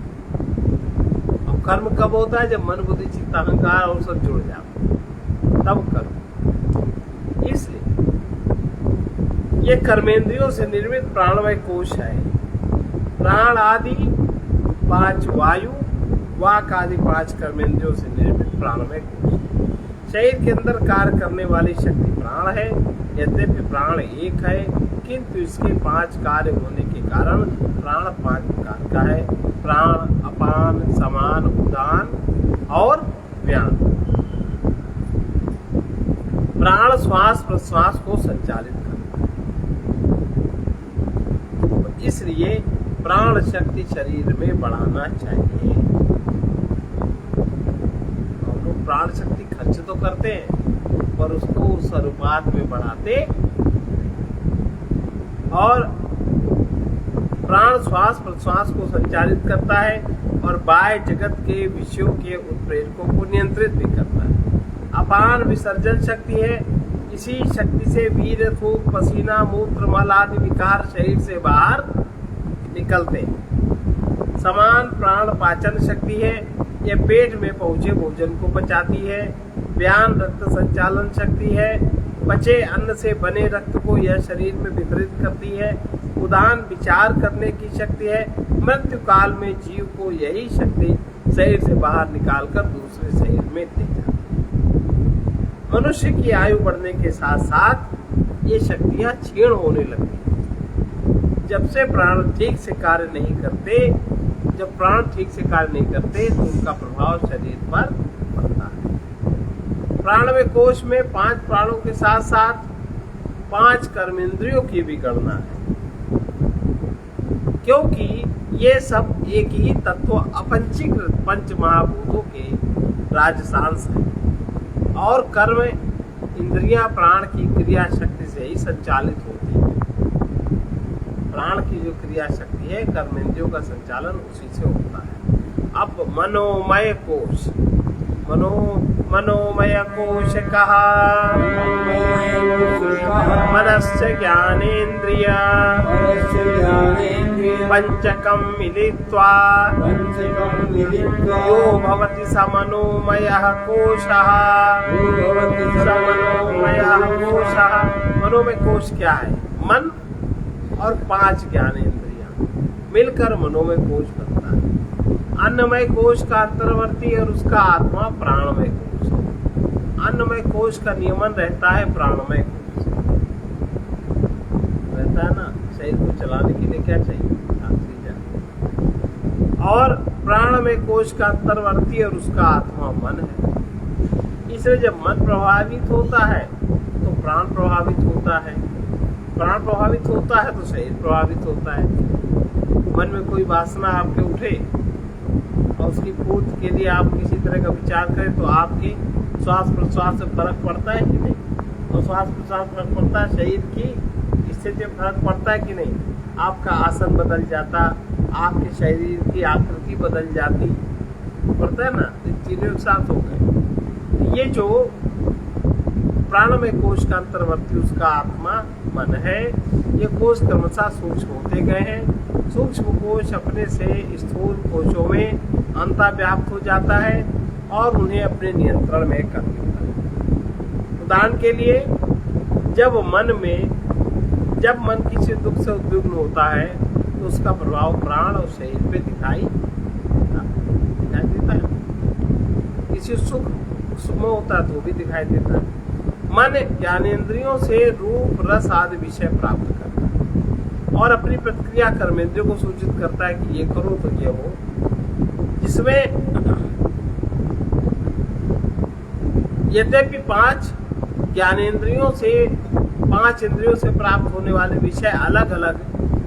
अब कर्म कब होता है? जब मन बुद्धि चित्त अहंकार और सब जुड़ जाते, तब कर्म। इसलिए ये कर्मेंद्रियों से निर्मित प्राणमय कोश है। प्राण आदि 5 वायु, वाक आदि 5 कर्मेंद्रियों से निर्मित प्राणमय कोश। शरीर के अंदर कार्य करने वाली शक्ति प्राण है। यद्यपि प्राण एक है, किंतु इसके 5 कार्य होने के कारण प्राण 5 प्रकार का है। प्राण, अपान, समान, उदान और व्यान। प्राण श्वास प्रश्वास को संचालित करता है, इसलिए प्राण शक्ति शरीर में बढ़ाना चाहिए। हम लोग प्राण शक्ति खर्च तो करते हैं, पर उसको उस अनुपात में बढ़ाते। और प्राण श्वास प्रश्वास को संचालित करता है और बाह्य जगत के विषयों के उत्प्रेरकों को नियंत्रित भी करता है। अपान विसर्जन शक्ति है। इसी शक्ति से वीर्य, थूक, पसीना, मूत्र, मल आदि विकार शरीर से बाहर निकलते हैं। समान प्राण पाचन शक्ति है। यह पेट में पहुंचे भोजन को पचाती है। व्यान रक्त संचालन शक्ति है। बचे अन्न से बने रक्त को यह शरीर में वितरित करती है। उदान विचार करने की शक्ति है। मृत्यु काल में जीव को यही शक्ति शरीर से बाहर निकालकर दूसरे शरीर में दे जाती है। मनुष्य की आयु बढ़ने के साथ साथ ये शक्तियां क्षीण होने लगती हैं। जब से प्राण ठीक से कार्य नहीं करते, जब प्राण ठीक से कार्य नहीं करते तो उनका प्रभाव शरीर पर पड़ता है। प्राणमय कोश में 5 प्राणों के साथ साथ 5 कर्मेंद्रियों की भी गणना है, क्योंकि ये सब एक ही तत्व अपंचीकृत 5 महाभूतों के राजसांस है। और कर्म इंद्रियां प्राण की क्रिया शक्ति से ही संचालित होती है। प्राण की जो क्रिया शक्ति है, कर्मेंद्रियों का संचालन उसी से होता है। अब मनोमय कोश, मनोमय कोश कहा। मनस्य ज्ञानेन्द्रिय पंचकं मिलित्वा यो भवति स मनोमयः कोशः। मनोमय कोश क्या है? मन और 5 ज्ञानेन्द्रियां मिलकर मनोमय कोश बनता है। अन्नमय कोश का अंतर्वर्ती और उसका आत्मा प्राणमय कोश है। अन्नमय कोश का नियमन रहता है प्राणमय कोश रहता है ना। शरीर को चलाने के लिए क्या चाहिए? ऑक्सीजन। और प्राणमय कोश का अंतर्वर्ती और उसका आत्मा मन है। इसलिए जब मन प्रभावित होता है तो प्राण प्रभावित होता है, प्राण प्रभावित होता है तो शरीर प्रभावित होता है। मन में कोई वासना आपके उठे और उसकी पूर्ति के लिए आप किसी तरह का विचार करें तो आपके श्वास प्रश्वास से फर्क पड़ता है कि नहीं? और श्वास प्रश्वास फर्क पड़ता है, शरीर की स्थिति में फर्क पड़ता है कि नहीं? आपका आसन बदल जाता, आपके शरीर की आकृति बदल जाती, पड़ता है ना। तीनों एक साथ हो गए। ये जो प्राणमय कोश का अंतर्वर्ती उसका आत्मा मन है, ये कोश क्रमशः सूक्ष्म होते गए हैं। सूक्ष्म कोश अपने से स्थूल कोशों में अंतर्व्याप्त हो जाता है और उन्हें अपने नियंत्रण में कर लेता है। उदाहरण के लिए जब मन किसी दुख से उद्विग्न होता है तो उसका प्रभाव प्राण और शरीर पे दिखाई देता है। किसी सुख में होता है तो भी दिखाई देता है। मन ज्ञानेंद्रियों से रूप रस आदि विषय प्राप्त करता है और अपनी प्रतिक्रिया कर्मेंद्रियों को सूचित करता है कि ये करो तो ये हो, जिसमें यद्यपि पांच इंद्रियों से प्राप्त होने वाले विषय अलग अलग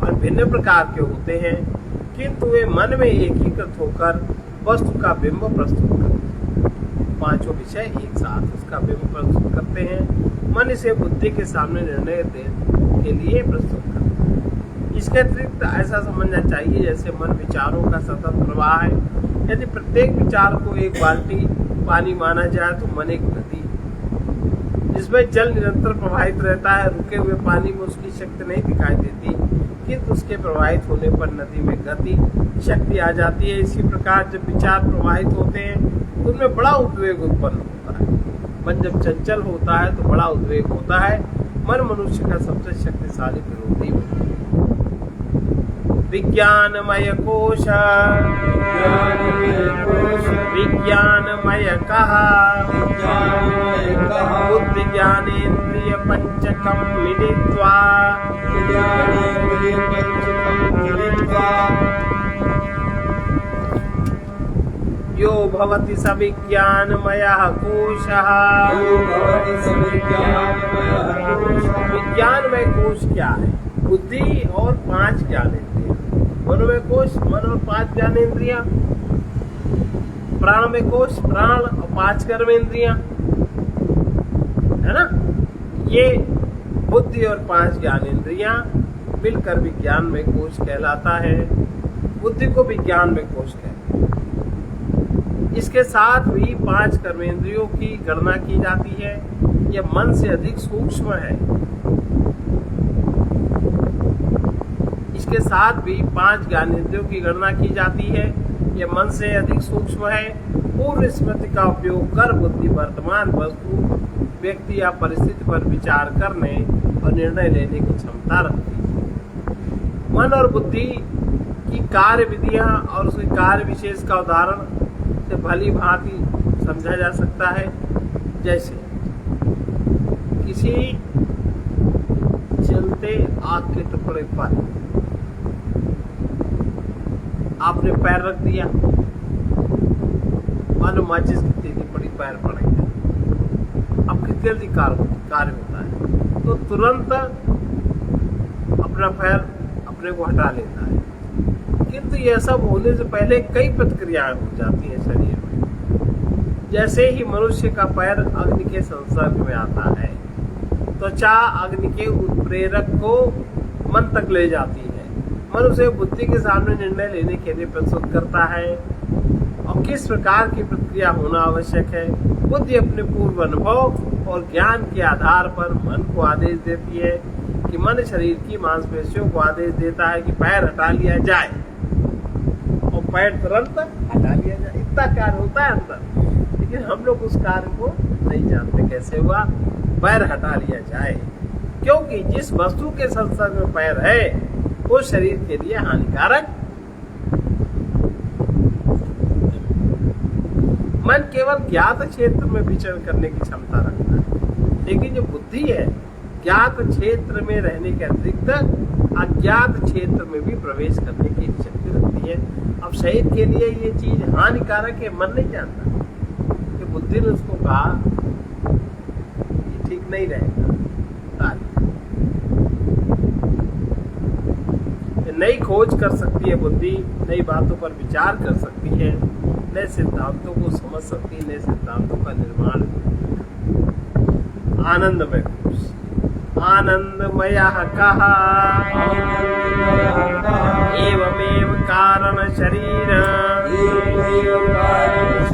और भिन्न प्रकार के होते हैं, किंतु वे मन में एकीकृत होकर वस्तु का बिंब प्रस्तुत करते हैं। पांचों विषय एक साथ उसका बिंब प्रस्तुत करते हैं। मन इसे बुद्धि के सामने निर्णय देने के लिए प्रस्तुत करता है। इसके अतिरिक्त ऐसा समझना चाहिए जैसे मन विचारों का सतत प्रवाह है। यदि प्रत्येक विचार को एक बाल्टी पानी माना जाए तो मन एक नदी जिसमें जल निरंतर प्रवाहित रहता है। रुके हुए पानी में उसकी शक्ति नहीं दिखाई देती, किंतु उसके प्रवाहित होने पर नदी में गति शक्ति आ जाती है। इसी प्रकार जब विचार प्रवाहित होते हैं तो उनमें बड़ा उद्वेग उत्पन्न होता है। मन जब चंचल होता है तो बड़ा उद्वेग होता है। मन मनुष्य का सबसे शक्तिशाली विरोधी होता है। विज्ञानमय कोश विज्ञानमय कहा बुद्धि ज्ञानेन्द्रिय पंचकम मिलित्वा यो भवति स विज्ञानमयः कोशः। विज्ञानमय कोश क्या है? बुद्धि और पांच ज्ञानेन्द्रिय। मनोमय कोश मन और पांच ज्ञानेन्द्रियां। प्राणमय कोश प्राण और पांच कर्मेंद्रियां, है ना। ये बुद्धि और पांच ज्ञानेन्द्रियां मिलकर विज्ञानमय कोश कहलाता है। बुद्धि को विज्ञानमय कोश कहते हैं। इसके साथ भी पांच कर्मेंद्रियों की गणना की जाती है। यह मन से अधिक सूक्ष्म है। इसके साथ भी पांच ज्ञानेंद्रियों की गणना की जाती है। यह मन से अधिक सूक्ष्म है। पूर्व स्मृति का उपयोग कर बुद्धि वर्तमान वस्तु व्यक्ति या परिस्थिति पर विचार करने और निर्णय लेने की क्षमता रखती है। मन और बुद्धि की कार्य विधियां और उसके कार्य विशेष का उदाहरण से भली भांति समझा जा सकता है। जैसे किसी जलते आग के टुकड़े पर आपने पैर रख दिया, मानो माचिस की तेजी पड़ी पैर पड़ गया। अब कितनी जल्दी कार्य होता है तो तुरंत अपना पैर अपने को हटा लेता है, किंतु यह सब होने से पहले कई प्रतिक्रियाएं हो जाती हैं शरीर में। जैसे ही मनुष्य का पैर अग्नि के संसर्ग में आता है, त्वचा अग्नि के उत्प्रेरक को मन तक ले जाती है। मन उसे बुद्धि के सामने निर्णय लेने के लिए प्रस्तुत करता है और किस प्रकार की प्रतिक्रिया होना आवश्यक है। बुद्धि अपने पूर्व अनुभव और ज्ञान के आधार पर मन को आदेश देती है कि मन शरीर की मांसपेशियों को आदेश देता है कि पैर हटा लिया जाए और पैर तुरंत हटा लिया जाए। इतना कार्य होता है अंदर, लेकिन हम लोग उस कार्य को नहीं जानते कैसे हुआ। पैर हटा लिया जाए क्योंकि जिस वस्तु के संसर्ग में पैर है वो शरीर के लिए हानिकारक। मन केवल ज्ञात क्षेत्र में विचरण करने की क्षमता रखता है, लेकिन जो बुद्धि है ज्ञात क्षेत्र में रहने के अतिरिक्त अज्ञात क्षेत्र में भी प्रवेश करने की शक्ति रखती है। अब शरीर के लिए ये चीज हानिकारक है, मन नहीं जानता कि बुद्धि ने उसको कहा ये ठीक नहीं रहेगा। नई खोज कर सकती है बुद्धि, नई बातों पर विचार कर सकती है, नए सिद्धांतों को समझ सकती है, नए सिद्धांतों का निर्माण। आनंदमय कोश आनंदमय कहा एवमेव कारण शरीर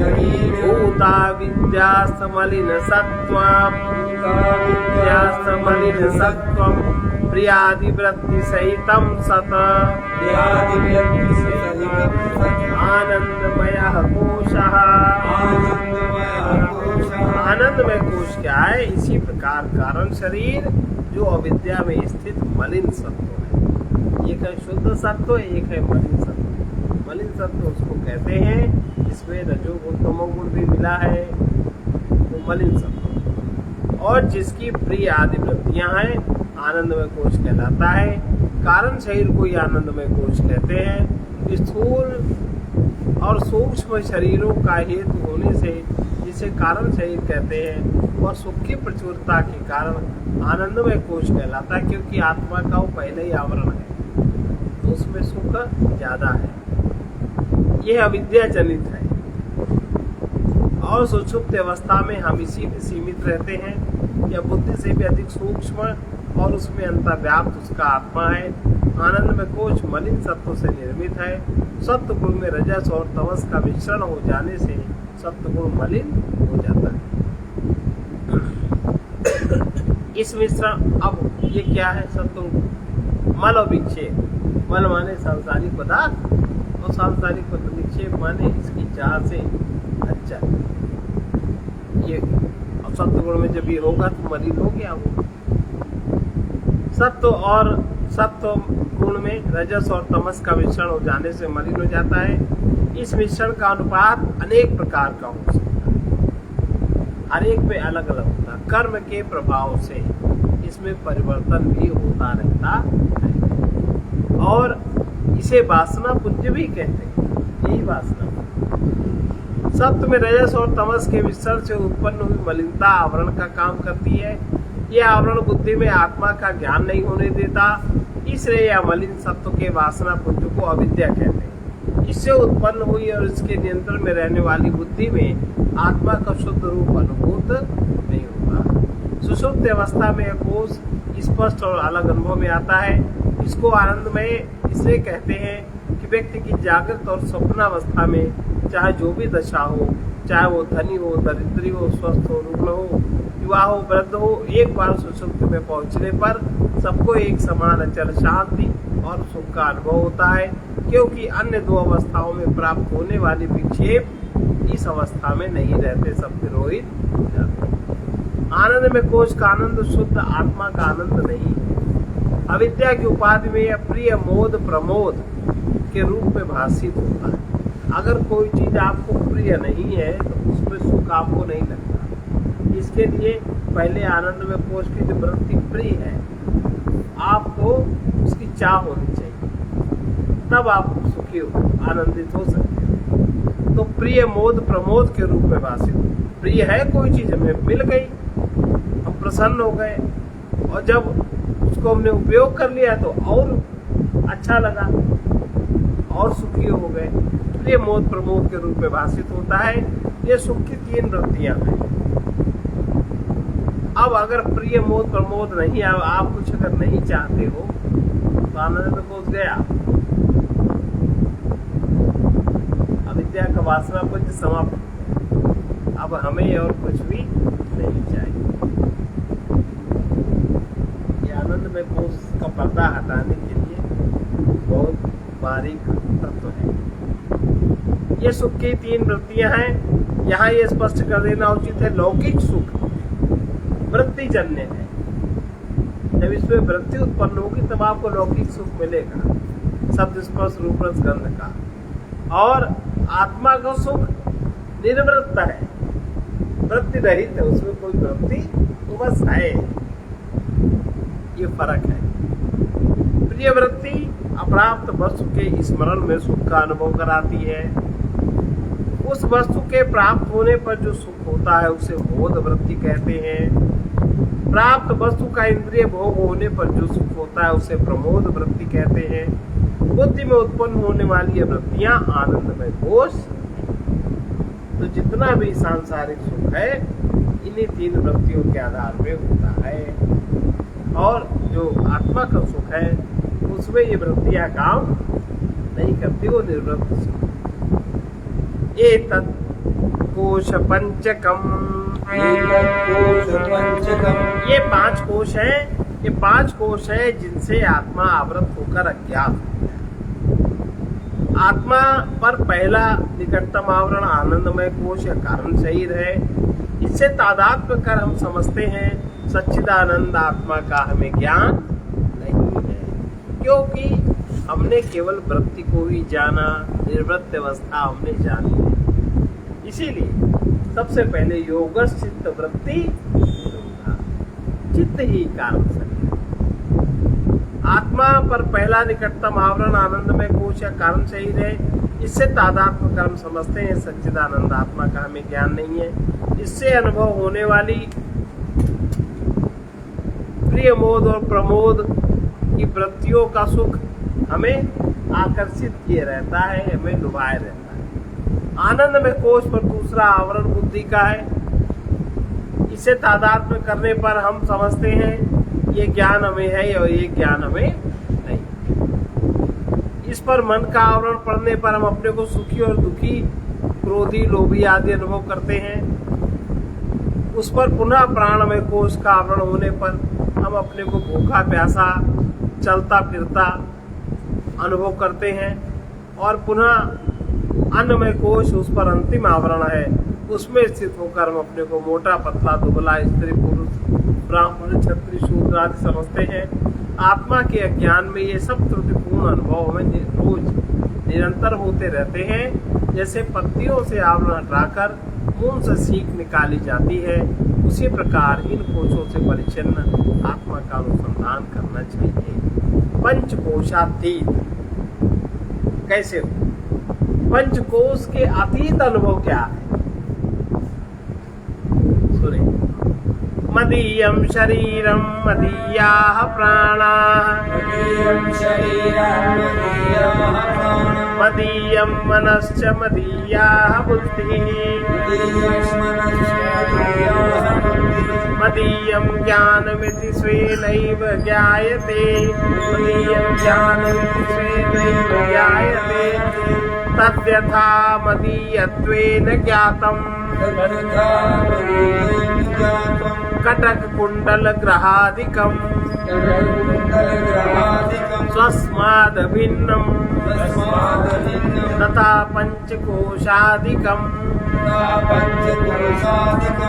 भूता विद्या समलिन सत्त्वं प्रियादिवृत्ति सहितं सत आनंदमय कोशः। आनंदमय कोश क्या है? इसी प्रकार कारण शरीर जो अविद्या में स्थित मलिन सत्व है। एक है शुद्ध सत्व, एक है मलिन सत्व। मलिन सत्व उसको कहते हैं जिसमें रजोगुण तमोगुण भी मिला है, वो मलिन सत्व। और जिसकी प्रिय आदि वृत्तियां हैं, आनंदमय कोश कहलाता है। कारण शरीर को ही आनंदमय कोश कहते हैं। स्थूल और सूक्ष्म शरीरों का हेतु होने से जिसे कारण शरीर कहते हैं, और सुख की प्रचुरता के कारण आनंदमय कोश कहलाता है, क्योंकि आत्मा का वो पहले ही आवरण है, तो उसमें सुख ज्यादा है। यह अविद्या जनित है। और सुषुप्त अवस्था में हम इसी में सीमित रहते हैं, या बुद्धि से भी अधिक सूक्ष्म और उसमें अंतर्व्याप्त उसका आत्मा है। आनंदमय कोश मलिन सत्व से निर्मित है। सत्व गुण में रजस और तमस का मिश्रण हो जाने से सत्व गुण मलिन हो जाता है। इस मिश्रण, अब ये क्या है? सत्व मल और विक्षेप। मल माने सांसारिक पदार्थ और सांसारिक विक्षेप माने इसकी चाह से अच्छा। ये सत्व गुण में जब ये होगा तो मलिन हो गया वो। सत्व और सत्व गुण में रजस और तमस का मिश्रण हो जाने से मलिन हो जाता है। इस मिश्रण का अनुपात अनेक प्रकार का हो सकता है, हर एक में अलग अलग होता है। कर्म के प्रभाव से इसमें परिवर्तन भी होता रहता है, और इसे वासना पुंज भी कहते हैं। यही वासना सत्व में रजस और तमस के मिश्रण से उत्पन्न हुई मलिनता आवरण का काम करती है। यह आवरण बुद्धि में आत्मा का ज्ञान नहीं होने देता, इसलिए यह मलिन सत्व के वासना पुंज को अविद्या कहते हैं। इससे उत्पन्न हुई और इसके नियंत्रण में रहने वाली बुद्धि में आत्मा का शुद्ध रूप अनुभूत नहीं होता। सुषुप्त अवस्था में यह कोश स्पष्ट और अलग अनुभव में आता है। इसको आनंदमय इसलिए कहते हैं कि व्यक्ति की जागृत और स्वप्नावस्था में चाहे जो भी दशा हो, चाहे वो धनी हो, दरिद्री हो, स्वस्थ हो, रुग्ण हो, युवा हो, वृद्ध हो, एक बार सुषुप्ति में पहुंचने पर सबको एक समान अचल शांति और सुख का अनुभव होता है, क्योंकि अन्य दो अवस्थाओं में प्राप्त होने वाली विक्षेप इस अवस्था में नहीं रहते, सब तिरोहित हो जाते। आनंद में कोश का आनंद शुद्ध आत्मा का आनंद नहीं है। अविद्या की उपाधि में यह प्रिय मोद प्रमोद के रूप में भाषित होता है। अगर कोई चीज आपको प्रिय नहीं है तो उसमें सुख आपको नहीं लगता। इसके लिए पहले आनंद में कोश की जो वृत्ति प्रिय है, आपको उसकी चाह होनी चाहिए, तब आप सुखी हो, आनंदित हो सकते हैं। तो प्रिय मोद प्रमोद के रूप में भाषित। प्रिय है कोई चीज, हमें मिल गई, हम प्रसन्न हो गए, और जब उसको हमने उपयोग कर लिया तो और अच्छा लगा और सुखी हो गए। प्रिय मोद प्रमोद के रूप में भाषित होता है। ये सुख की तीन वृत्तियां हैं। अब अगर प्रिय मोद प्रमोद नहीं, आप कुछ अगर नहीं चाहते हो तो आनंद में पहुंच गया, अविद्या का वासना पुंज समाप्त। अब हमें और कुछ भी नहीं चाहिए। ये आनंद में कोश का पर्दा हटाने के लिए बहुत बारीक तत्व है। ये सुख की तीन वृत्तियां हैं। यहाँ ये स्पष्ट कर देना उचित है, लौकिक सुख वृत्ति जन्य है। जब इसमें वृत्ति उत्पन्न होगी तब आपको लौकिक सुख मिलेगा, शब्द स्पर्श रूप रस गंध का। और आत्मा का सुख निर्वृत्त है, वृत्ति रहित है, उसमें कोई वृत्ति तो बस है। ये फर्क है। प्रिय वृत्ति अप्राप्त वस्तु के स्मरण में सुख का अनुभव कराती है। उस वस्तु के प्राप्त होने पर जो सुख होता है उसे मोद वृत्ति कहते हैं। प्राप्त वस्तु का इंद्रिय भोग होने पर जो सुख होता है उसे प्रमोद वृत्ति कहते हैं। बुद्धि में उत्पन्न होने वाली ये वृत्तियां आनंदमय कोश। तो जितना भी सांसारिक सुख है इन्हीं तीन वृत्तियों के आधार पे होता है, और जो आत्मा का सुख है उसमें ये वृत्तियां काम नहीं करती, वो निर्वृत्त सुख। ये तत् कोश पंचकम। ये 5 कोश हैं, ये 5 कोश हैं जिनसे आत्मा आवृत होकर अज्ञात है। आत्मा पर पहला निकटतम आवरण आनंदमय कोश या कारण शरीर है। इससे तादात्म्य कर हम समझते हैं सच्चिदानंद आत्मा का हमें ज्ञान नहीं है, क्योंकि हमने केवल वृत्ति को ही जाना, निर्वृत्त अवस्था हमने जानी। इसीलिए सबसे पहले योगस चित्त वृत्ति, चित्त ही कारण शरीर। आत्मा पर पहला निकटतम आवरण आनंदमय कोश या कारण शरीर है। इससे तादात्म्य कर्म समझते हैं सच्चिदानंद आत्मा का हमें ज्ञान नहीं है। इससे अनुभव होने वाली प्रिय मोद और प्रमोद की वृत्तियों का सुख हमें आकर्षित किए रहता है, हमें लुभाए रहता है। आनंद में कोश पर दूसरा आवरण बुद्धि का है। इसे तादात्म्य करने पर हम समझते हैं ये ज्ञान हमें है और ये ज्ञान हमें नहीं। इस पर मन का आवरण पड़ने पर हम अपने को सुखी और दुखी, क्रोधी, लोभी आदि अनुभव करते हैं। उस पर पुनः प्राणमय कोश का आवरण होने पर हम अपने को भूखा प्यासा, चलता फिरता अनुभव करते हैं। और पुनः अन्नमय कोश उस पर अंतिम आवरण है। उसमें स्थित होकर हम अपने को मोटा पतला, दुबला, स्त्री पुरुष, ब्राह्मण, क्षत्रिय, शूद्र आदि समझते हैं। आत्मा के अज्ञान में ये सब त्रुटिपूर्ण अनुभव हमें रोज निरंतर होते रहते हैं। जैसे पत्तियों से आवरण हटाकर मूल से सीख निकाली जाती है, उसी प्रकार इन कोशों से परिच्छिन्न आत्मा का अनुसंधान करना चाहिए। पंचकोशातीत कैसे हो? पंचकोश के अतीत अनुभव क्या है? सुने। मदीयम शरीरम मदीयाः प्राणाः, मदीयम मनश्च मदीयाः बुद्धिः, मदीयम ज्ञानमिति स्वेनैव ज्ञायते, मदीयम ज्ञानमिति स्वेनैव ज्ञायते। तद्यथा मदीयत्वेन ज्ञातम् कटक कुंडल ग्रहादिकम् स्वस्माद् भिन्नम् तथा पंचकोशादिकम्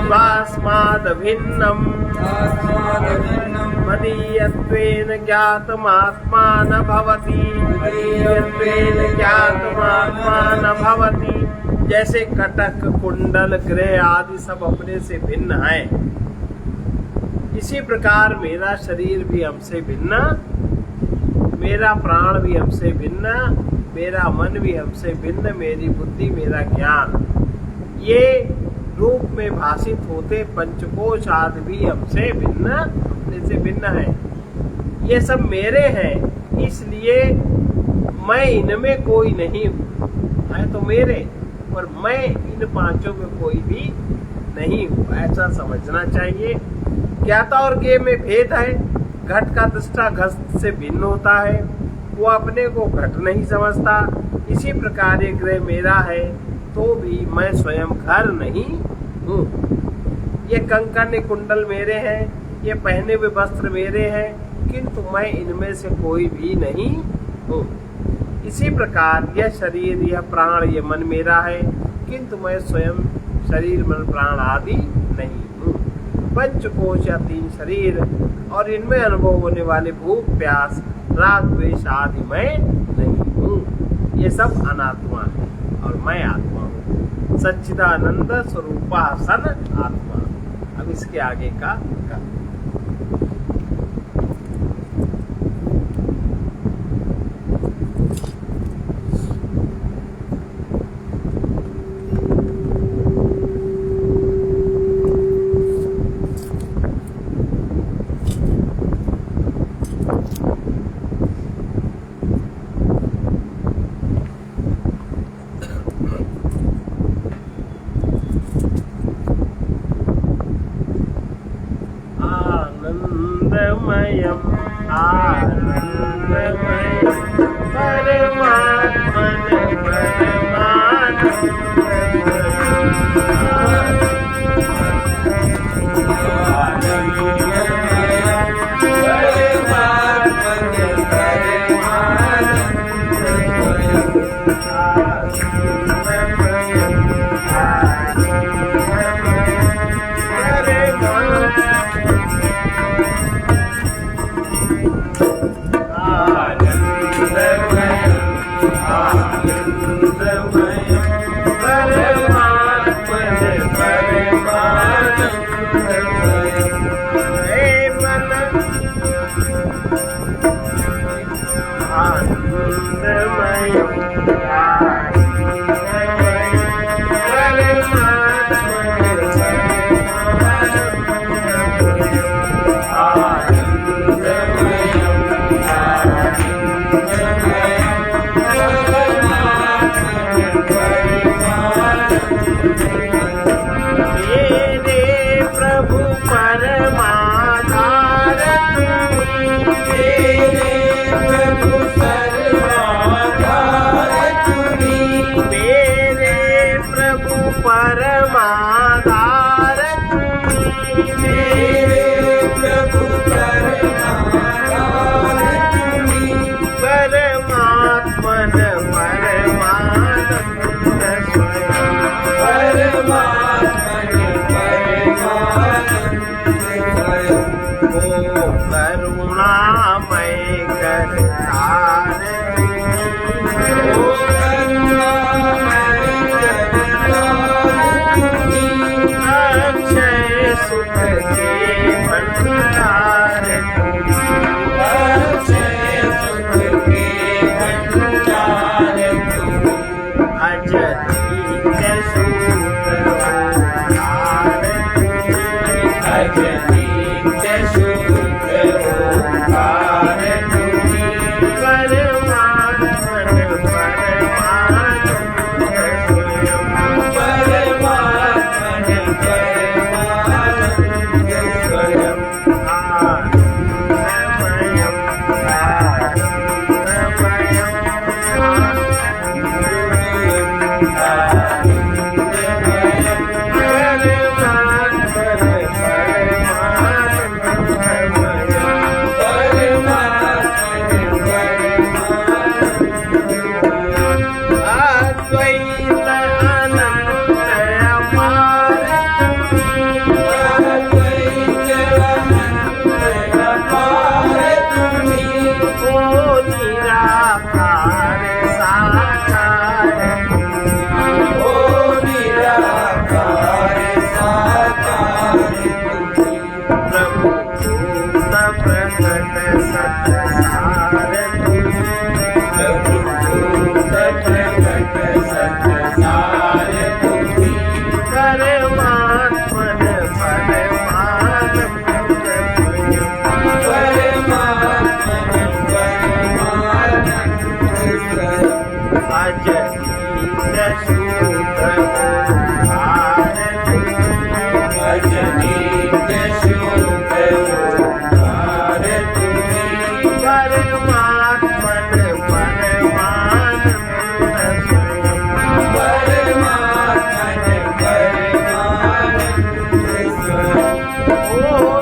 स्वास्माद् भिन्नम् मदीयत्वेन ज्ञातमात्मा न भवति, मदीयत्वेन ज्ञातमात्मा न भवति। जैसे कटक, कुंडल, ग्रह आदि सब अपने से भिन्न हैं, इसी प्रकार मेरा शरीर भी हमसे भिन्न, मेरा प्राण भी हमसे भिन्न, मेरा मन भी हमसे भिन्न, मेरी बुद्धि, मेरा ज्ञान, ये रूप में भाषित होते पंचकोश आदि भी हमसे भिन्न, अपने से भिन्न है। ये सब मेरे हैं, इसलिए मैं इनमें कोई नहीं हूँ। है तो मेरे, पर मैं इन पांचों में कोई भी नहीं हूँ, ऐसा समझना चाहिए। ज्ञाता और ज्ञेय में भेद है। घट का दृष्टा घट से भिन्न होता है, वो अपने को घट नहीं समझता। इसी प्रकार ये ग्रह मेरा है तो भी मैं स्वयं घर नहीं हूँ। ये कंकण, ये कुंडल मेरे हैं, ये पहने हुए वस्त्र मेरे हैं, किंतु मैं इनमें से कोई भी नहीं हूँ। इसी प्रकार यह शरीर, यह प्राण, यह मन मेरा है, किंतु मैं स्वयं शरीर, मन, प्राण आदि नहीं हूँ। पंचकोश या 3 शरीर और इनमें अनुभव होने वाले भूख, प्यास, राग, द्वेष आदि मैं नहीं हूँ। ये सब अनात्मा है और मैं आत्मा हूँ। सच्चिदानंद स्वरूपा सन आत्मा। अब इसके आगे का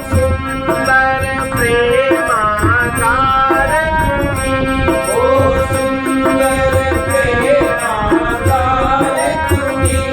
सुंदर प्रेमाकार तुम्ही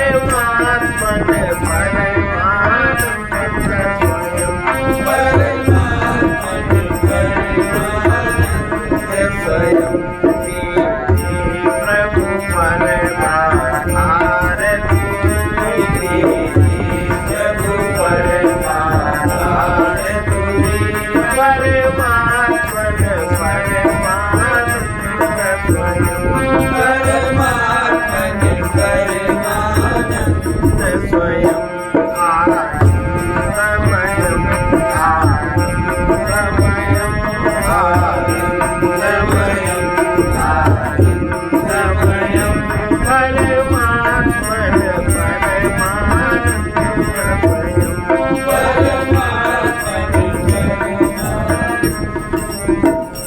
परमात्मन परमानंद स्वयं प्रभु परमाधार प्रभु परमाधार परमात्मन परमानंद स्वयं स्वयं आनंदमयम् आनंदमयम् आनंदमयम् आनंदमयम् परमात्मन परमानंद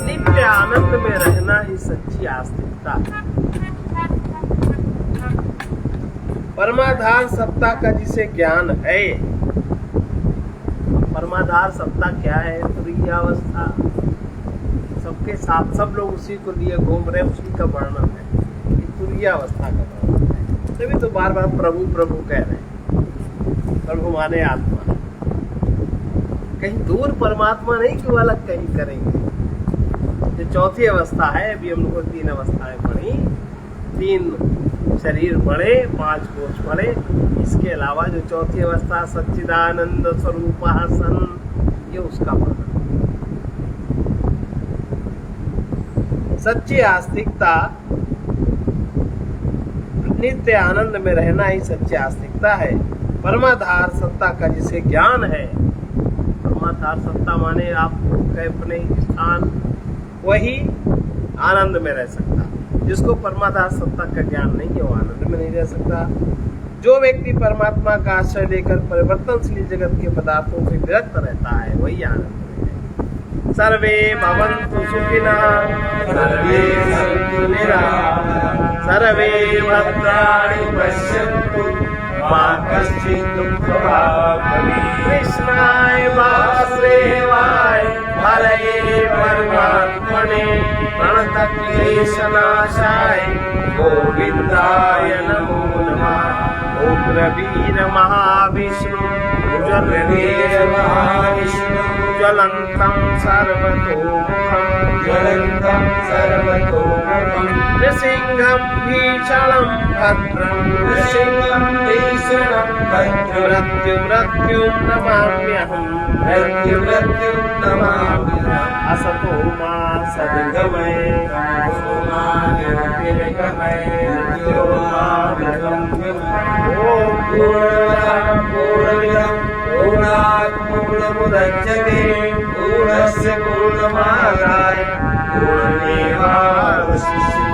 नित्य आनंद में रहना ही सच्ची आस्तिकता। परमाधार सत्ता का जिसे ज्ञान है, परमाधार सत्ता क्या है? तुरीयावस्था, सबके साथ सब लोग उसी को लिए घूम रहे, उसी का वर्णन है, तुरीयावस्था का वर्णन है। तभी तो बार बार प्रभु प्रभु कह रहे हैं। प्रभु माने आत्मा, कहीं दूर परमात्मा नहीं कि वो अलग कहीं करेंगे। जो चौथी अवस्था है, अभी हम लोग को 3 अवस्थाएं पढ़ी, 3 शरीर पड़े, 5 कोष पड़े। इसके अलावा जो चौथी अवस्था सच्चिदानंद स्वरूप सन, ये उसका वर्णन। सच्ची आस्तिकता, नित्य आनंद में रहना ही सच्ची आस्तिकता है। परमाधार सत्ता का जिसे ज्ञान है, परमाधार सत्ता माने आप अपने स्थान, वही आनंद में रह सकता। जिसको परमाधार सत्ता का ज्ञान नहीं है, वो आनंद में नहीं रह सकता। जो व्यक्ति परमात्मा का आश्रय लेकर परिवर्तनशील जगत के पदार्थों से विरक्त रहता है, वही आनंद में है। सर्वे भवन्तु सुखिनः, सर्वे सन्तु निरामयाः, सर्वे भद्राणि पश्यन्तु, मा कश्चित् दुःखभाग् भवेत्। कृष्णाय वासुदेवाय हरये परमात्मने प्रणतक्लेशनाशाय गोविन्दाय नमो नमः। उग्रवीर महाविष्णु ज्वलन्तं सर्वतोमुखं नृसिंहं भीषणं भद्रं मृत्युं नमाम्यहम् असतो मा सद्गमय पूर्णात् पूर्णमुदच्यते पूर्णस्य पूर्णमादाय पूर्णमेवावशिष्यते।